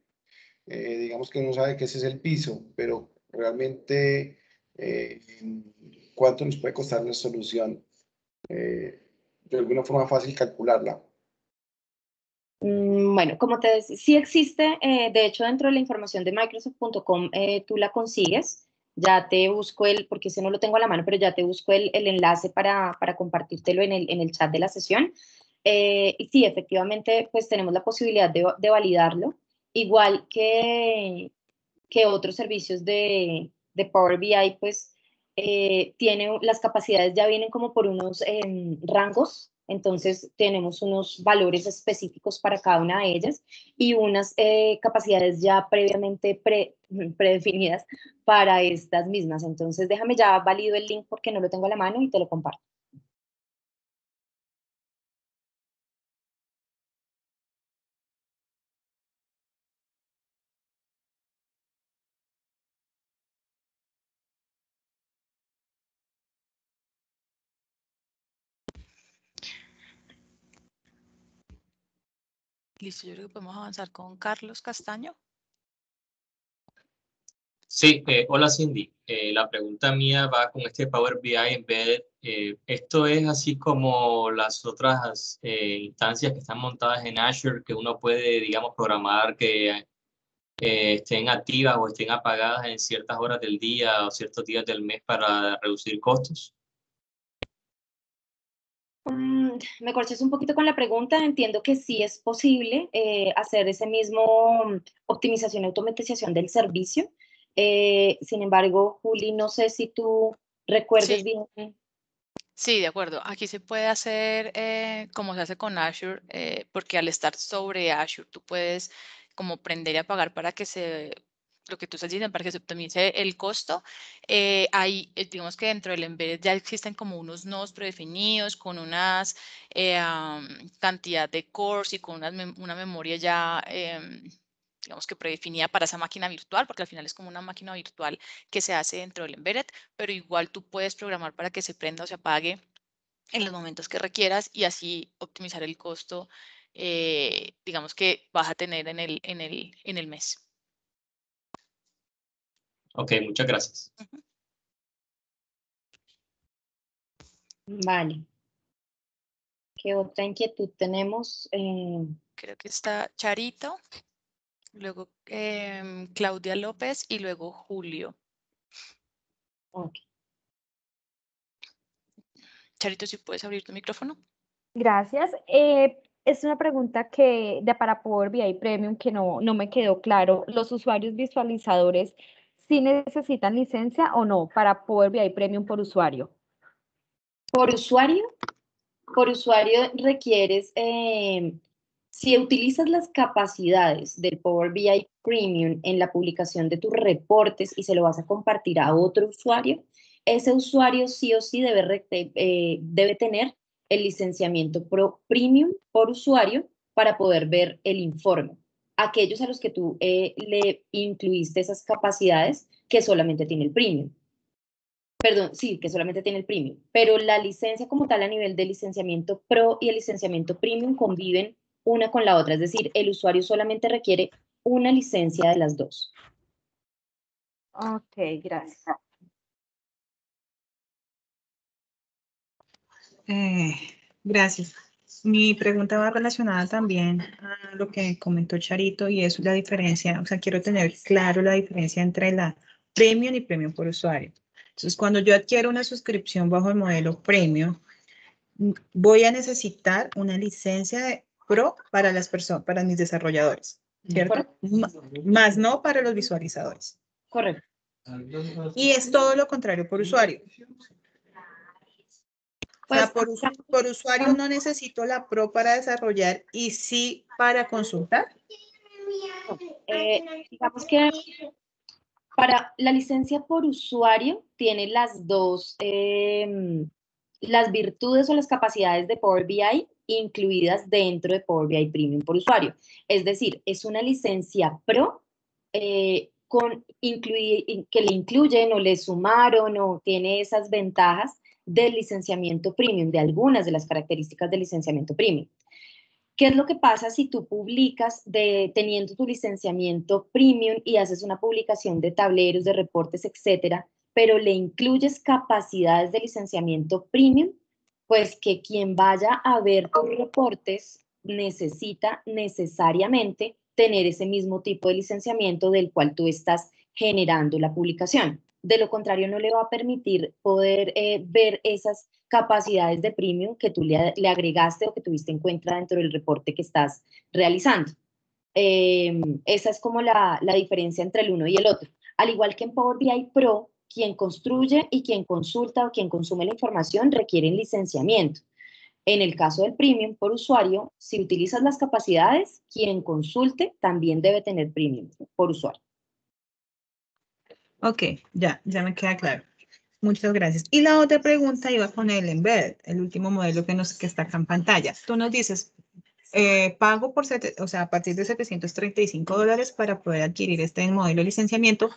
digamos que uno sabe que ese es el piso, pero realmente ¿cuánto nos puede costar una solución? De alguna forma fácil calcularla. Bueno, como te decía, sí existe, de hecho dentro de la información de Microsoft.com tú la consigues, ya te busco porque ese no lo tengo a la mano, pero ya te busco el enlace para compartírtelo en el chat de la sesión. Y sí, efectivamente, pues tenemos la posibilidad de validarlo, igual que otros servicios de Power BI, pues las capacidades ya vienen como por unos rangos, entonces tenemos unos valores específicos para cada una de ellas y unas capacidades ya previamente predefinidas para estas mismas. Entonces déjame ya valido el link porque no lo tengo a la mano y te lo comparto. Listo, yo creo que podemos avanzar con Carlos Castaño. Sí, hola Cindy. La pregunta mía va con este Power BI Embedded. Esto es así como las otras instancias que están montadas en Azure, que uno puede, digamos, programar que estén activas o estén apagadas en ciertas horas del día o ciertos días del mes para reducir costos. Me corchas un poquito con la pregunta, entiendo que sí es posible hacer ese mismo optimización y automatización del servicio. Sin embargo, Juli, no sé si tú recuerdes bien. Sí, de acuerdo. Aquí se puede hacer como se hace con Azure, porque al estar sobre Azure, tú puedes como prender y apagar para que lo que tú estás diciendo, para que se optimice el costo. Digamos que dentro del embedded ya existen como unos nodos predefinidos con unas cantidad de cores y con una memoria ya digamos que predefinida para esa máquina virtual, porque al final es como una máquina virtual que se hace dentro del embedded, pero igual tú puedes programar para que se prenda o se apague en los momentos que requieras y así optimizar el costo, digamos que vas a tener en el mes. Ok, muchas gracias. Vale. ¿Qué otra inquietud tenemos? Creo que está Charito, luego Claudia López y luego Julio. Ok. Charito, si puedes abrir tu micrófono. Gracias. Es una pregunta para Power BI Premium que no me quedó claro. ¿Los usuarios visualizadores sí necesitan licencia o no para Power BI Premium por usuario? Por usuario requieres, si utilizas las capacidades del Power BI Premium en la publicación de tus reportes y se lo vas a compartir a otro usuario, ese usuario sí o sí debe tener el licenciamiento Premium por usuario para poder ver el informe. Aquellos a los que tú le incluiste esas capacidades que solamente tiene el Premium. Perdón, sí, que solamente tiene el Premium, pero la licencia como tal a nivel de licenciamiento Pro y el licenciamiento Premium conviven una con la otra, es decir, el usuario solamente requiere una licencia de las dos. Ok, gracias. Gracias. Mi pregunta va relacionada también a lo que comentó Charito y es la diferencia, o sea, quiero tener claro la diferencia entre la Premium y Premium por usuario. Entonces, cuando yo adquiero una suscripción bajo el modelo Premium, voy a necesitar una licencia de Pro para las personas, para mis desarrolladores, ¿cierto? Más no para los visualizadores. Correcto. Y es todo lo contrario por usuario. Pues, o sea, por usuario no necesito la Pro para desarrollar y sí para consultar. Digamos que para la licencia por usuario tiene las dos, las virtudes o las capacidades de Power BI incluidas dentro de Power BI Premium por usuario. Es decir, es una licencia Pro que le incluyen o le sumaron o tiene esas ventajas del licenciamiento Premium, de algunas de las características del licenciamiento Premium. ¿Qué es lo que pasa si tú publicas teniendo tu licenciamiento Premium y haces una publicación de tableros, de reportes, etcétera, pero le incluyes capacidades de licenciamiento premium, pues que quien vaya a ver tus reportes necesita necesariamente tener ese mismo tipo de licenciamiento del cual tú estás generando la publicación. De lo contrario, no le va a permitir poder ver esas capacidades de premium que tú le agregaste o que tuviste en cuenta dentro del reporte que estás realizando. Esa es como la diferencia entre el uno y el otro. Al igual que en Power BI Pro, quien construye y quien consulta o quien consume la información requieren licenciamiento. En el caso del premium por usuario, si utilizas las capacidades, quien consulte también debe tener premium por usuario. Ok, ya me queda claro. Muchas gracias. Y la otra pregunta iba con el Embedded, el último modelo que está acá en pantalla. Tú nos dices, pago a partir de $735 para poder adquirir este modelo de licenciamiento,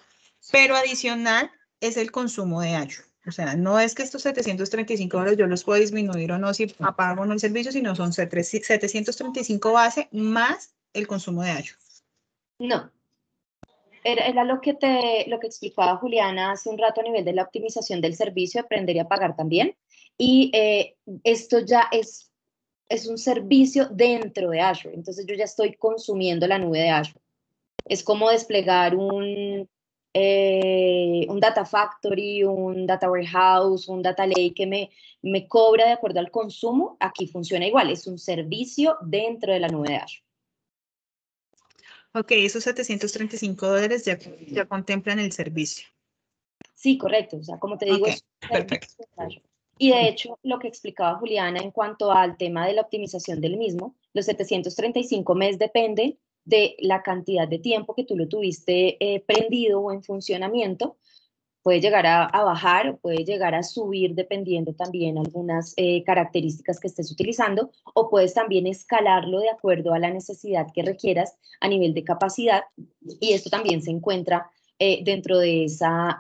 pero adicional es el consumo de Azure. O sea, no es que estos $735 yo los puedo disminuir o no si apago o no el servicio, sino son 735 base más el consumo de Azure. No. Era lo que explicaba Juliana hace un rato a nivel de la optimización del servicio, aprender y a pagar también. Y esto ya es un servicio dentro de Azure. Entonces yo ya estoy consumiendo la nube de Azure. Es como desplegar un Data Factory, un Data Warehouse, un Data Lake que me cobra de acuerdo al consumo. Aquí funciona igual, es un servicio dentro de la nube de Azure. Ok, esos $735 ya contemplan el servicio. Sí, correcto. O sea, como te digo, Okay, es un servicio de Azure. Y de hecho, lo que explicaba Juliana en cuanto al tema de la optimización del mismo, los 735 mes depende de la cantidad de tiempo que tú lo tuviste prendido o en funcionamiento. Puede llegar a bajar o puede llegar a subir dependiendo también algunas características que estés utilizando, o puedes también escalarlo de acuerdo a la necesidad que requieras a nivel de capacidad, y esto también se encuentra dentro de esa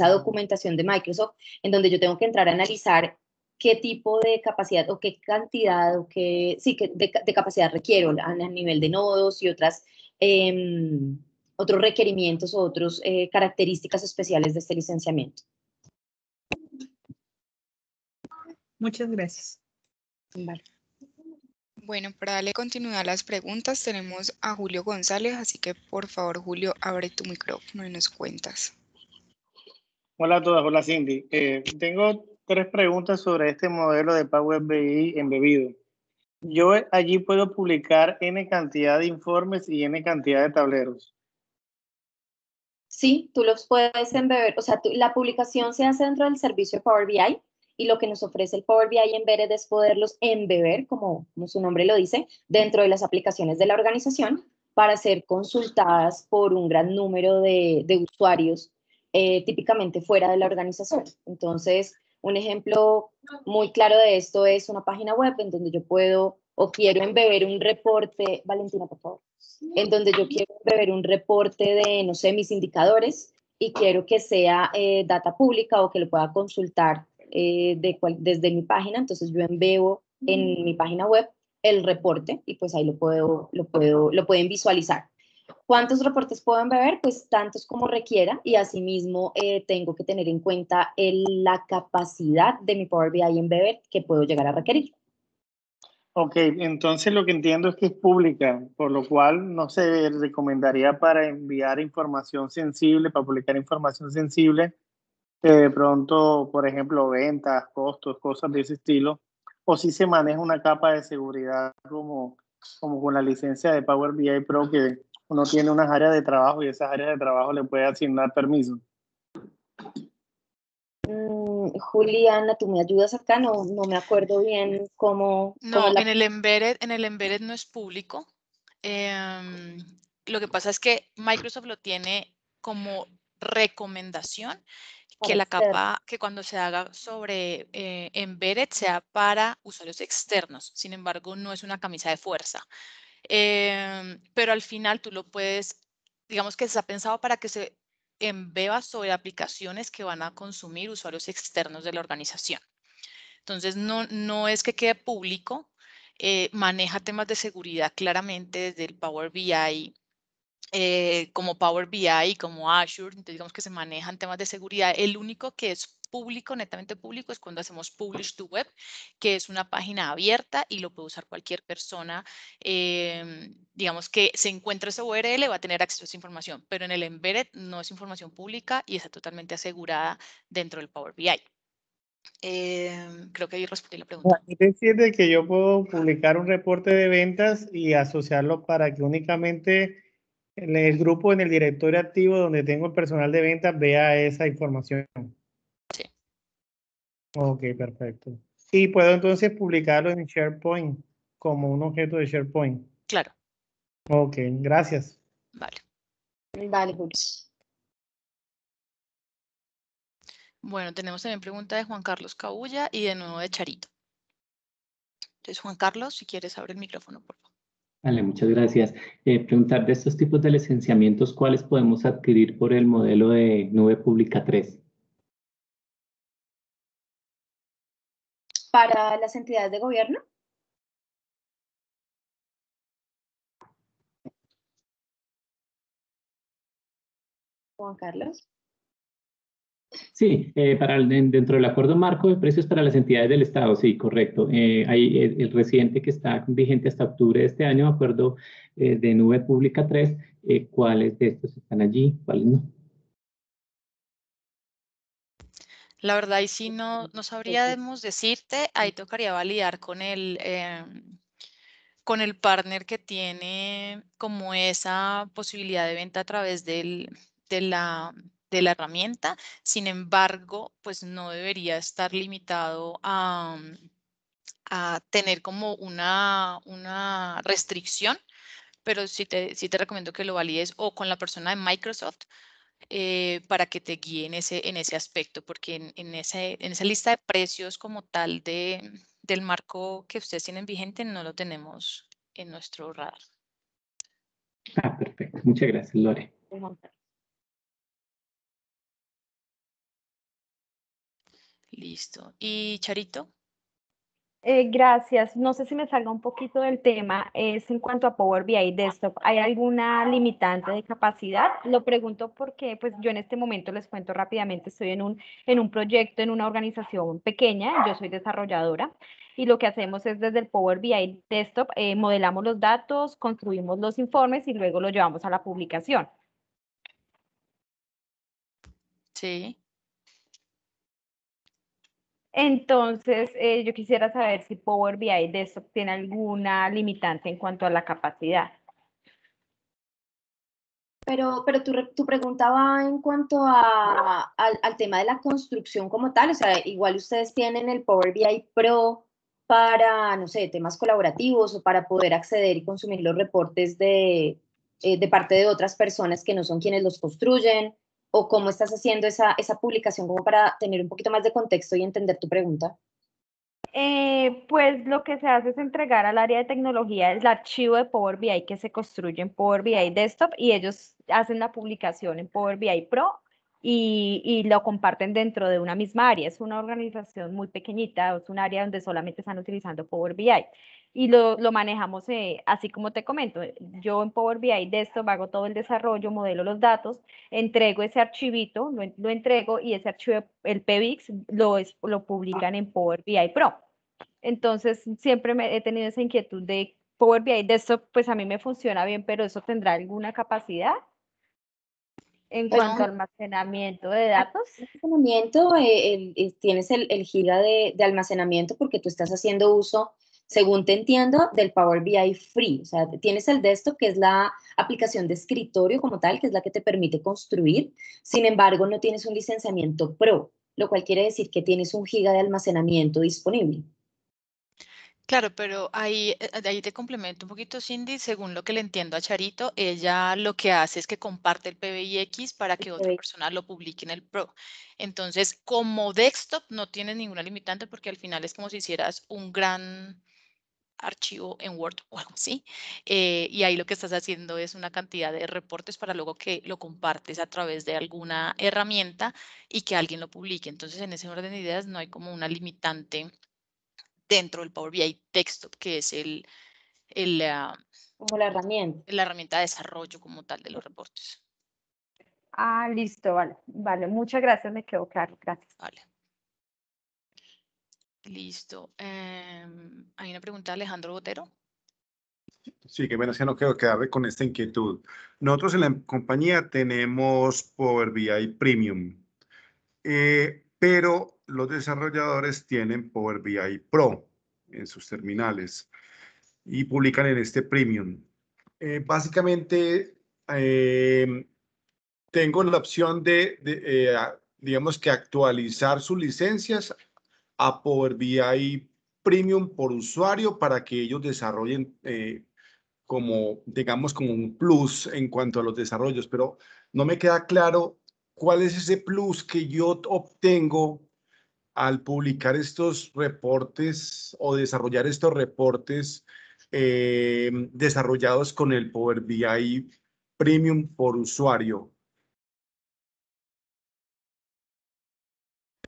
documentación de Microsoft, en donde yo tengo que entrar a analizar qué tipo de capacidad o qué cantidad o de capacidad requiero a nivel de nodos y otros requerimientos o otras características especiales de este licenciamiento. Muchas gracias. Vale. Bueno, para darle continuidad a las preguntas, tenemos a Julio González, así que por favor, Julio, abre tu micrófono y nos cuentas. Hola a todas, hola Cindy. Tengo 3 preguntas sobre este modelo de Power BI embebido. Yo allí puedo publicar N cantidad de informes y N cantidad de tableros. Sí, tú los puedes embeber, o sea, la publicación se hace dentro del servicio Power BI y lo que nos ofrece el Power BI Embedded es poderlos embeber, como su nombre lo dice, dentro de las aplicaciones de la organización para ser consultadas por un gran número de usuarios, típicamente fuera de la organización. Entonces, un ejemplo muy claro de esto es una página web en donde yo puedo o quiero embeber un reporte, Valentina, por favor, en donde yo quiero ver un reporte de, no sé, mis indicadores y quiero que sea data pública o que lo pueda consultar desde mi página. Entonces yo embebo en mi página web el reporte y pues ahí lo pueden visualizar. ¿Cuántos reportes puedo embeber? Pues tantos como requiera, y asimismo tengo que tener en cuenta la capacidad de mi Power BI Embedded que puedo llegar a requerir. Ok, entonces lo que entiendo es que es pública, por lo cual no se recomendaría para enviar información sensible, para publicar información sensible, de pronto, por ejemplo, ventas, costos, cosas de ese estilo, o si se maneja una capa de seguridad como con la licencia de Power BI Pro, que uno tiene unas áreas de trabajo y esas áreas de trabajo le puede asignar permiso. Juliana, ¿tú me ayudas acá? No me acuerdo bien cómo... No, en el embedded no es público. Lo que pasa es que Microsoft lo tiene como recomendación que la capa que cuando se haga sobre embedded sea para usuarios externos. Sin embargo, no es una camisa de fuerza. Pero al final tú lo puedes, digamos que está pensado para que se embeba sobre aplicaciones que van a consumir usuarios externos de la organización. Entonces, no es que quede público, maneja temas de seguridad claramente desde el Power BI como Power BI, como Azure, entonces digamos que se manejan temas de seguridad. El único que es público, netamente público, es cuando hacemos Publish to Web, que es una página abierta y lo puede usar cualquier persona. Digamos que se encuentra esa URL, va a tener acceso a esa información, pero en el Embedded no es información pública y está totalmente asegurada dentro del Power BI. Creo que ahí respondí la pregunta. Es decir, de que yo puedo publicar un reporte de ventas y asociarlo para que únicamente en el grupo, en el directorio activo donde tengo el personal de ventas, vea esa información. Sí. Ok, perfecto. Y puedo entonces publicarlo en SharePoint como un objeto de SharePoint. Claro. Ok, gracias. Vale. Vale, Julio. Bueno, tenemos también pregunta de Juan Carlos Cabulla y de nuevo de Charito. Entonces, Juan Carlos, si quieres, abre el micrófono, por favor. Vale, muchas gracias. Preguntar de estos tipos de licenciamientos, ¿cuáles podemos adquirir por el modelo de nube pública 3? Para las entidades de gobierno. Juan Carlos. Sí, dentro del acuerdo marco de precios para las entidades del Estado, sí, correcto. Hay el residente que está vigente hasta octubre de este año, acuerdo de nube pública 3, ¿cuáles de estos están allí? ¿Cuáles no? La verdad, ahí sí no sabríamos decirte, ahí tocaría validar con el partner que tiene como esa posibilidad de venta a través de la herramienta. Sin embargo, pues no debería estar limitado a tener como una restricción, pero sí te recomiendo que lo valides o con la persona de Microsoft para que te guíe en ese aspecto, porque en esa lista de precios como tal del marco que ustedes tienen vigente no lo tenemos en nuestro radar. Ah, perfecto. Muchas gracias, Lore. Listo. ¿Y Charito? Gracias. No sé si me salga un poquito del tema, es en cuanto a Power BI Desktop. ¿Hay alguna limitante de capacidad? Lo pregunto porque pues yo en este momento les cuento rápidamente, estoy en un proyecto, en una organización pequeña, yo soy desarrolladora y lo que hacemos es desde el Power BI Desktop, modelamos los datos, construimos los informes y luego los llevamos a la publicación. Sí. Entonces, yo quisiera saber si Power BI Desktop tiene alguna limitante en cuanto a la capacidad. Pero tu pregunta va en cuanto al tema de la construcción como tal, o sea, igual ustedes tienen el Power BI Pro para, no sé, temas colaborativos o para poder acceder y consumir los reportes de parte de otras personas que no son quienes los construyen, o cómo estás haciendo esa publicación como para tener un poquito más de contexto y entender tu pregunta. Pues lo que se hace es entregar al área de tecnología el archivo de Power BI que se construye en Power BI Desktop y ellos hacen la publicación en Power BI Pro y lo comparten dentro de una misma área. Es una organización muy pequeñita, es un área donde solamente están utilizando Power BI y lo manejamos así como te comento. Yo en Power BI Desktop hago todo el desarrollo, modelo los datos, entrego ese archivito, lo entrego y ese archivo, el PBIX, lo publican en Power BI Pro. Entonces, siempre he tenido esa inquietud de Power BI Desktop, pues a mí me funciona bien, pero ¿eso tendrá alguna capacidad en cuanto a almacenamiento de datos? Almacenamiento, tienes el giga de almacenamiento porque tú estás haciendo uso, según te entiendo, del Power BI Free. O sea, tienes el desktop, que es la aplicación de escritorio como tal, que es la que te permite construir. Sin embargo, no tienes un licenciamiento Pro, lo cual quiere decir que tienes un giga de almacenamiento disponible. Claro, pero ahí te complemento un poquito, Cindy, según lo que le entiendo a Charito, ella lo que hace es que comparte el PBIX para que otra persona lo publique en el Pro. Entonces, como desktop no tienes ninguna limitante porque al final es como si hicieras un gran archivo en Word o algo así. Y ahí lo que estás haciendo es una cantidad de reportes para luego que lo compartes a través de alguna herramienta y que alguien lo publique. Entonces, en ese orden de ideas no hay como una limitante dentro del Power BI Desktop, que es Como la herramienta. la herramienta de desarrollo como tal de los reportes. Ah, listo, vale. Vale, muchas gracias, me quedó claro. Gracias. Vale. Listo. Hay una pregunta de Alejandro Botero. Sí, que bueno, es que no quiero quedarme con esta inquietud. Nosotros en la compañía tenemos Power BI Premium, pero los desarrolladores tienen Power BI Pro en sus terminales y publican en este Premium. Básicamente, tengo la opción digamos que actualizar sus licencias a Power BI Premium por usuario para que ellos desarrollen digamos, como un plus en cuanto a los desarrollos, pero no me queda claro cuál es ese plus que yo obtengo al publicar estos reportes o desarrollar estos reportes desarrollados con el Power BI Premium por usuario.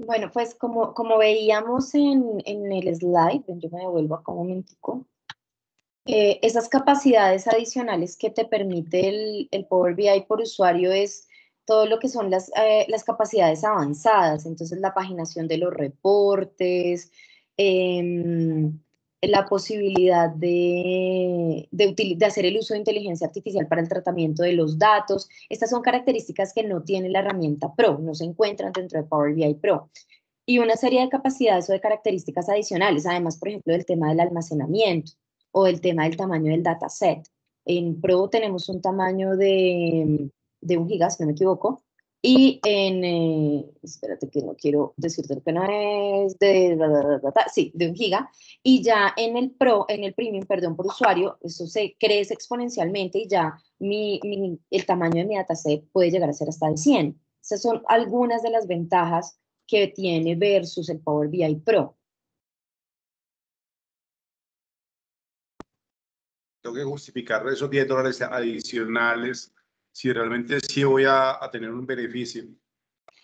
Bueno, pues como veíamos en el slide, yo me devuelvo acá un momentico, esas capacidades adicionales que te permite el Power BI por usuario es todo lo que son las capacidades avanzadas, entonces la paginación de los reportes, la posibilidad de hacer el uso de inteligencia artificial para el tratamiento de los datos. Estas son características que no tiene la herramienta Pro, no se encuentran dentro de Power BI Pro. Y una serie de capacidades o de características adicionales, además, por ejemplo, del tema del almacenamiento o el tema del tamaño del dataset. En Pro tenemos un tamaño de 1 giga, si no me equivoco, y espérate que no quiero decirte lo que no es, sí, de 1 giga, y ya en el Premium, perdón, por usuario, eso se crece exponencialmente y ya el tamaño de mi dataset puede llegar a ser hasta de 100. Esas son algunas de las ventajas que tiene versus el Power BI Pro. Tengo que justificar esos $10 adicionales si realmente sí voy a tener un beneficio.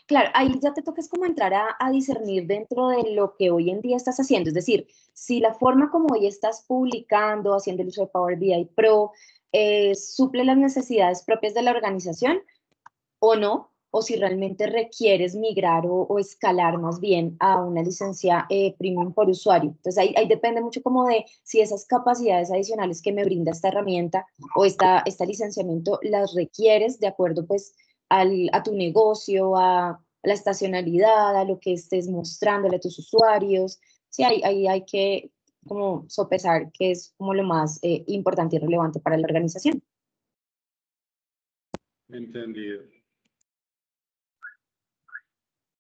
Claro, ahí ya te toca es como entrar a discernir dentro de lo que hoy en día estás haciendo. Es decir, si la forma como hoy estás publicando, haciendo el uso de Power BI Pro, suple las necesidades propias de la organización o no, o si realmente requieres migrar o escalar más bien a una licencia premium por usuario. Entonces ahí depende mucho como de si esas capacidades adicionales que me brinda esta herramienta o este licenciamiento las requieres de acuerdo pues a tu negocio, a la estacionalidad, a lo que estés mostrándole a tus usuarios. Sí, ahí hay que como sopesar qué es como lo más importante y relevante para la organización. Entendido.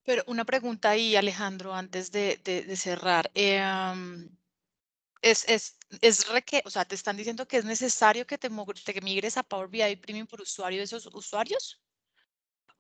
Pero una pregunta ahí, Alejandro, antes de cerrar. O sea, ¿te están diciendo que es necesario que te migres a Power BI Premium por usuario de esos usuarios?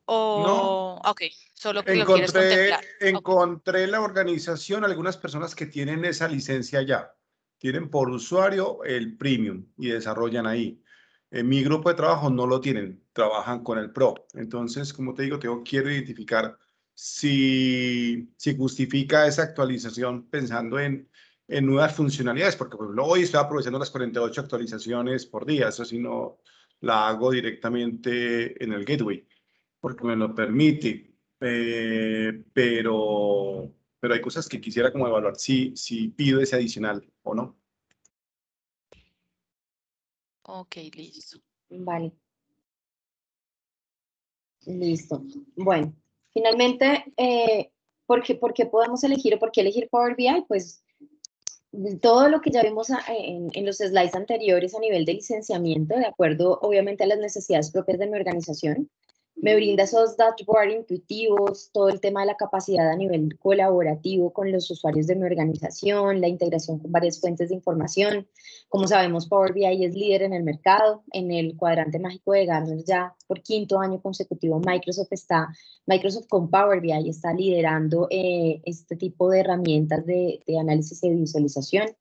No, Ok, solo que lo quieres contemplar. encontré la organización, algunas personas que tienen esa licencia ya, tienen por usuario el Premium y desarrollan ahí. En mi grupo de trabajo no lo tienen, trabajan con el Pro. Entonces, como te digo, quiero identificar si justifica esa actualización pensando en nuevas funcionalidades, porque por ejemplo, hoy estoy aprovechando las 48 actualizaciones por día, eso sí no la hago directamente en el gateway porque me lo permite, pero hay cosas que quisiera como evaluar si pido ese adicional o no. Ok, listo. Vale. Listo. Bueno, finalmente, ¿por qué podemos elegir o por qué elegir Power BI? Pues todo lo que ya vimos en los slides anteriores a nivel de licenciamiento, de acuerdo obviamente a las necesidades propias de mi organización, me brinda esos dashboards intuitivos, todo el tema de la capacidad a nivel colaborativo con los usuarios de mi organización, la integración con varias fuentes de información. Como sabemos, Power BI es líder en el mercado, en el cuadrante mágico de Gartner ya por 5º año consecutivo. Microsoft con Power BI está liderando este tipo de herramientas de análisis y visualización.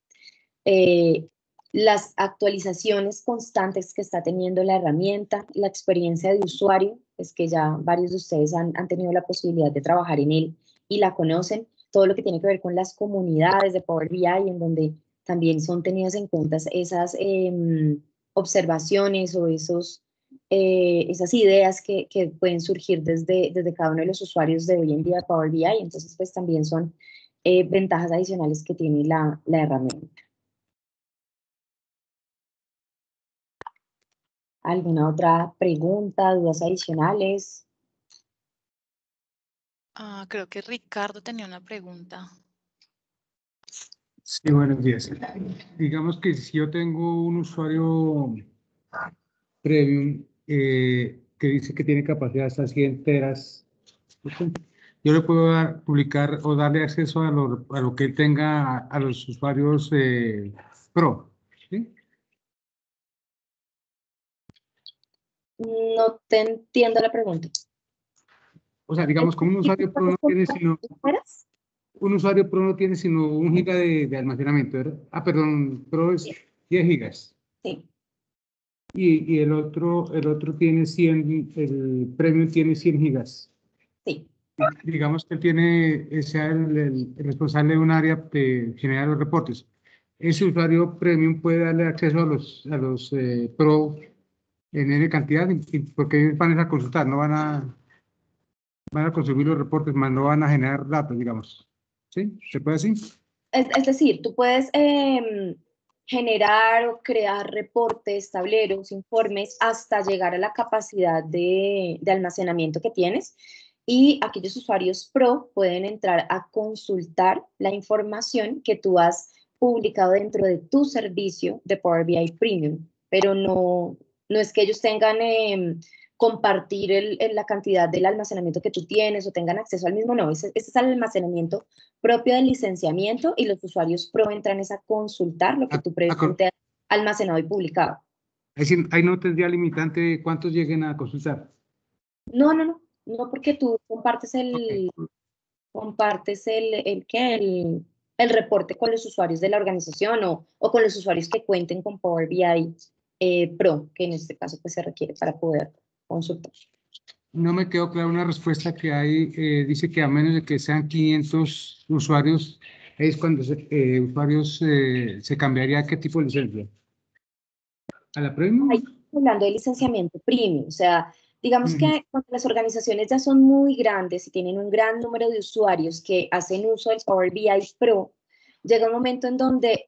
Las actualizaciones constantes que está teniendo la herramienta, la experiencia de usuario, es que ya varios de ustedes han tenido la posibilidad de trabajar en él y la conocen, todo lo que tiene que ver con las comunidades de Power BI, en donde también son tenidas en cuenta esas observaciones o esas ideas que pueden surgir desde cada uno de los usuarios de hoy en día de Power BI. Entonces, pues también son ventajas adicionales que tiene la herramienta. ¿Alguna otra pregunta, dudas adicionales? Creo que Ricardo tenía una pregunta. Sí, buenos días. Digamos que si yo tengo un usuario premium que dice que tiene capacidad hasta 100 teras, yo le puedo publicar o darle acceso a lo que él tenga a los usuarios Pro, ¿sí? No te entiendo la pregunta. O sea, digamos, como un usuario Pro no tiene sino... Un usuario Pro no tiene sino 1 giga de almacenamiento, ¿verdad? Perdón, Pro es 10 gigas. Sí. Y el otro tiene 100, el Premium tiene 100 gigas. Sí. Digamos que él tiene, sea el responsable de un área que genera los reportes. Ese usuario Premium puede darle acceso a los Pro en N cantidad, porque ellos van a consultar, no van a consumir los reportes, más no van a generar datos, digamos. ¿Sí? ¿Se puede así? Es decir, tú puedes generar o crear reportes, tableros, informes, hasta llegar a la capacidad de almacenamiento que tienes. Y aquellos usuarios Pro pueden entrar a consultar la información que tú has publicado dentro de tu servicio de Power BI Premium. Pero no es que ellos tengan compartir la cantidad del almacenamiento que tú tienes o tengan acceso al mismo, no, ese es el almacenamiento propio del licenciamiento y los usuarios Pro entran a consultar lo que tú previamente has almacenado y publicado. Ahí no tendría limitante cuántos lleguen a consultar. No, porque tú compartes el reporte con los usuarios de la organización o con los usuarios que cuenten con Power BI Pro, que en este caso pues se requiere para poder consultar. No me quedó clara una respuesta que hay, dice que a menos de que sean 500 usuarios, es cuando usuarios se cambiaría qué tipo de licencia. ¿A la Premium? Ahí estamos hablando de licenciamiento premium, o sea, digamos que cuando las organizaciones ya son muy grandes y tienen un gran número de usuarios que hacen uso del Power BI Pro, llega un momento en donde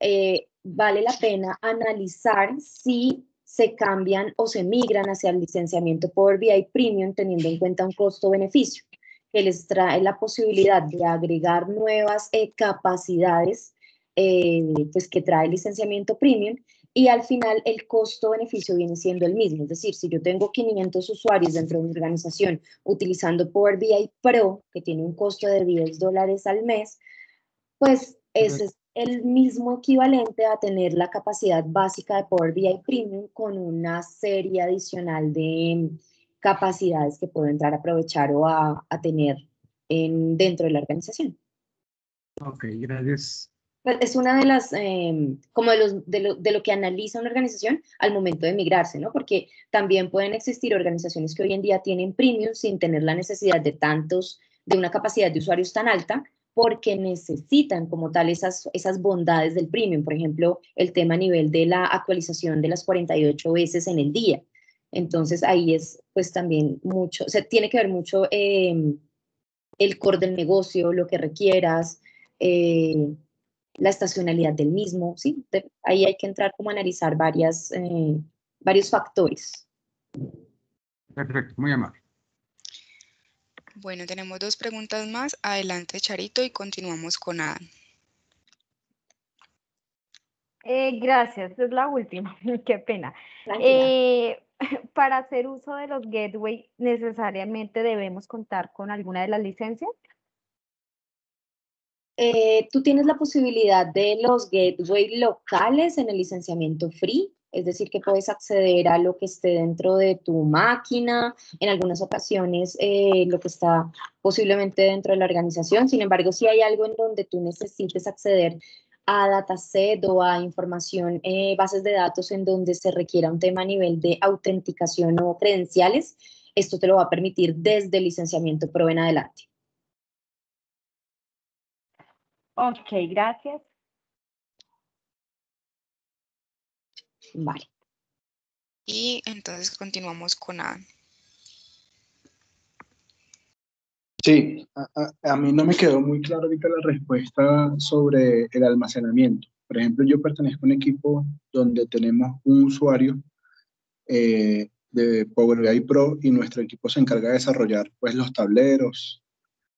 vale la pena analizar si se cambian o se migran hacia el licenciamiento Power BI Premium teniendo en cuenta un costo-beneficio que les trae la posibilidad de agregar nuevas capacidades pues que trae el licenciamiento Premium. Y al final el costo-beneficio viene siendo el mismo. Es decir, si yo tengo 500 usuarios dentro de mi organización utilizando Power BI Pro, que tiene un costo de $10 al mes, pues ese es el mismo equivalente a tener la capacidad básica de Power BI Premium con una serie adicional de capacidades que puedo entrar a aprovechar o a tener dentro de la organización. Ok, gracias. Es una de las, como de lo que analiza una organización al momento de migrarse, ¿no? Porque también pueden existir organizaciones que hoy en día tienen premium sin tener la necesidad de una capacidad de usuarios tan alta, porque necesitan como tal esas bondades del premium. Por ejemplo, el tema a nivel de la actualización de las 48 veces en el día. Entonces ahí es pues también mucho, o sea, tiene que ver mucho el core del negocio, lo que requieras, la estacionalidad del mismo, ¿sí? Ahí hay que entrar como a analizar varios factores. Perfecto, muy amable. Bueno, tenemos 2 preguntas más. Adelante, Charito, y continuamos con Adam. Gracias, es la última, qué pena. Para hacer uso de los gateway, ¿necesariamente debemos contar con alguna de las licencias? Tú tienes la posibilidad de los gateway locales en el licenciamiento free, es decir, que puedes acceder a lo que esté dentro de tu máquina, en algunas ocasiones lo que está posiblemente dentro de la organización. Sin embargo, si hay algo en donde tú necesites acceder a dataset o a información, bases de datos en donde se requiera un tema a nivel de autenticación o credenciales, esto te lo va a permitir desde el licenciamiento Pro en adelante. Ok, gracias. Vale. Y entonces continuamos con Adam. Sí, a mí no me quedó muy claro ahorita la respuesta sobre el almacenamiento. Por ejemplo, yo pertenezco a un equipo donde tenemos un usuario de Power BI Pro y nuestro equipo se encarga de desarrollar pues, los tableros,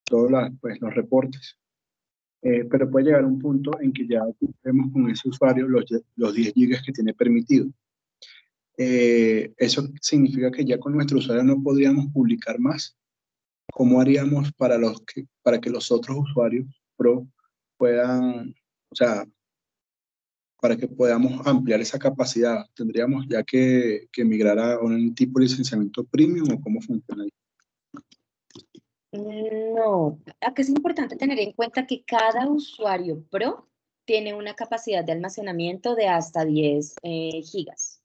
todos pues, los reportes. Pero puede llegar un punto en que ya tenemos con ese usuario los 10 gigas que tiene permitido. Eso significa que ya con nuestro usuario no podríamos publicar más. ¿Cómo haríamos para que los otros usuarios Pro puedan, o sea, para que podamos ampliar esa capacidad? ¿Tendríamos ya que migrar a un tipo de licenciamiento premium o cómo funciona ahí? No, acá es importante tener en cuenta que cada usuario Pro tiene una capacidad de almacenamiento de hasta 10 gigas.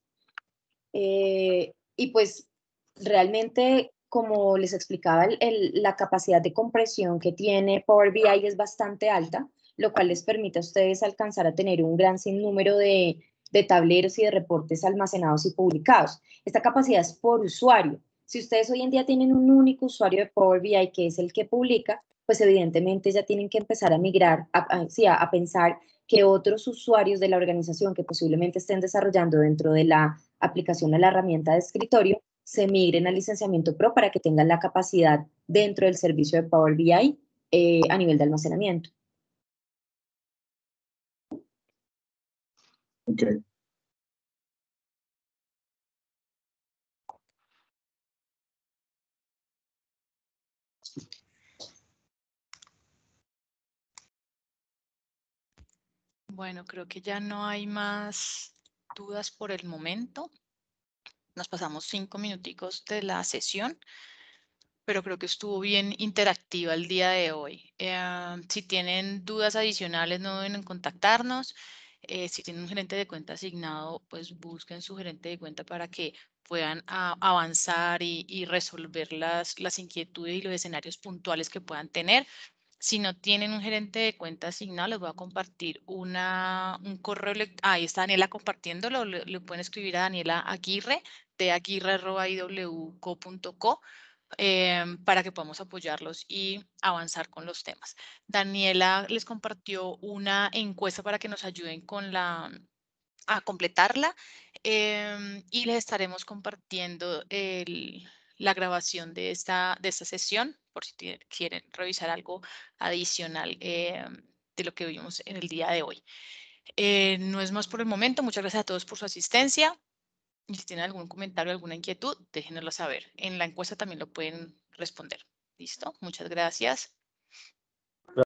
Y pues realmente, como les explicaba, la capacidad de compresión que tiene Power BI es bastante alta, lo cual les permite a ustedes alcanzar a tener un gran sinnúmero de tableros y de reportes almacenados y publicados. Esta capacidad es por usuario. Si ustedes hoy en día tienen un único usuario de Power BI, que es el que publica, pues evidentemente ya tienen que empezar a migrar, a pensar que otros usuarios de la organización que posiblemente estén desarrollando dentro de la aplicación a la herramienta de escritorio se migren al licenciamiento Pro para que tengan la capacidad dentro del servicio de Power BI a nivel de almacenamiento. Okay. Bueno, creo que ya no hay más dudas por el momento. Nos pasamos 5 minuticos de la sesión, pero creo que estuvo bien interactiva el día de hoy. Si tienen dudas adicionales, no deben contactarnos. Si tienen un gerente de cuenta asignado, pues busquen su gerente de cuenta para que puedan avanzar y resolver las inquietudes y los escenarios puntuales que puedan tener. Si no tienen un gerente de cuenta asignado, les voy a compartir un correo electrónico. Ahí está Daniela compartiéndolo. Le pueden escribir a Daniela Aguirre, de aguirre@iwco.co, para que podamos apoyarlos y avanzar con los temas. Daniela les compartió una encuesta para que nos ayuden a completarla, y les estaremos compartiendo la grabación de esta sesión por si quieren revisar algo adicional de lo que vimos en el día de hoy. No es más por el momento. Muchas gracias a todos por su asistencia. Y si tienen algún comentario, alguna inquietud, déjenoslo saber. En la encuesta también lo pueden responder. ¿Listo? Muchas gracias.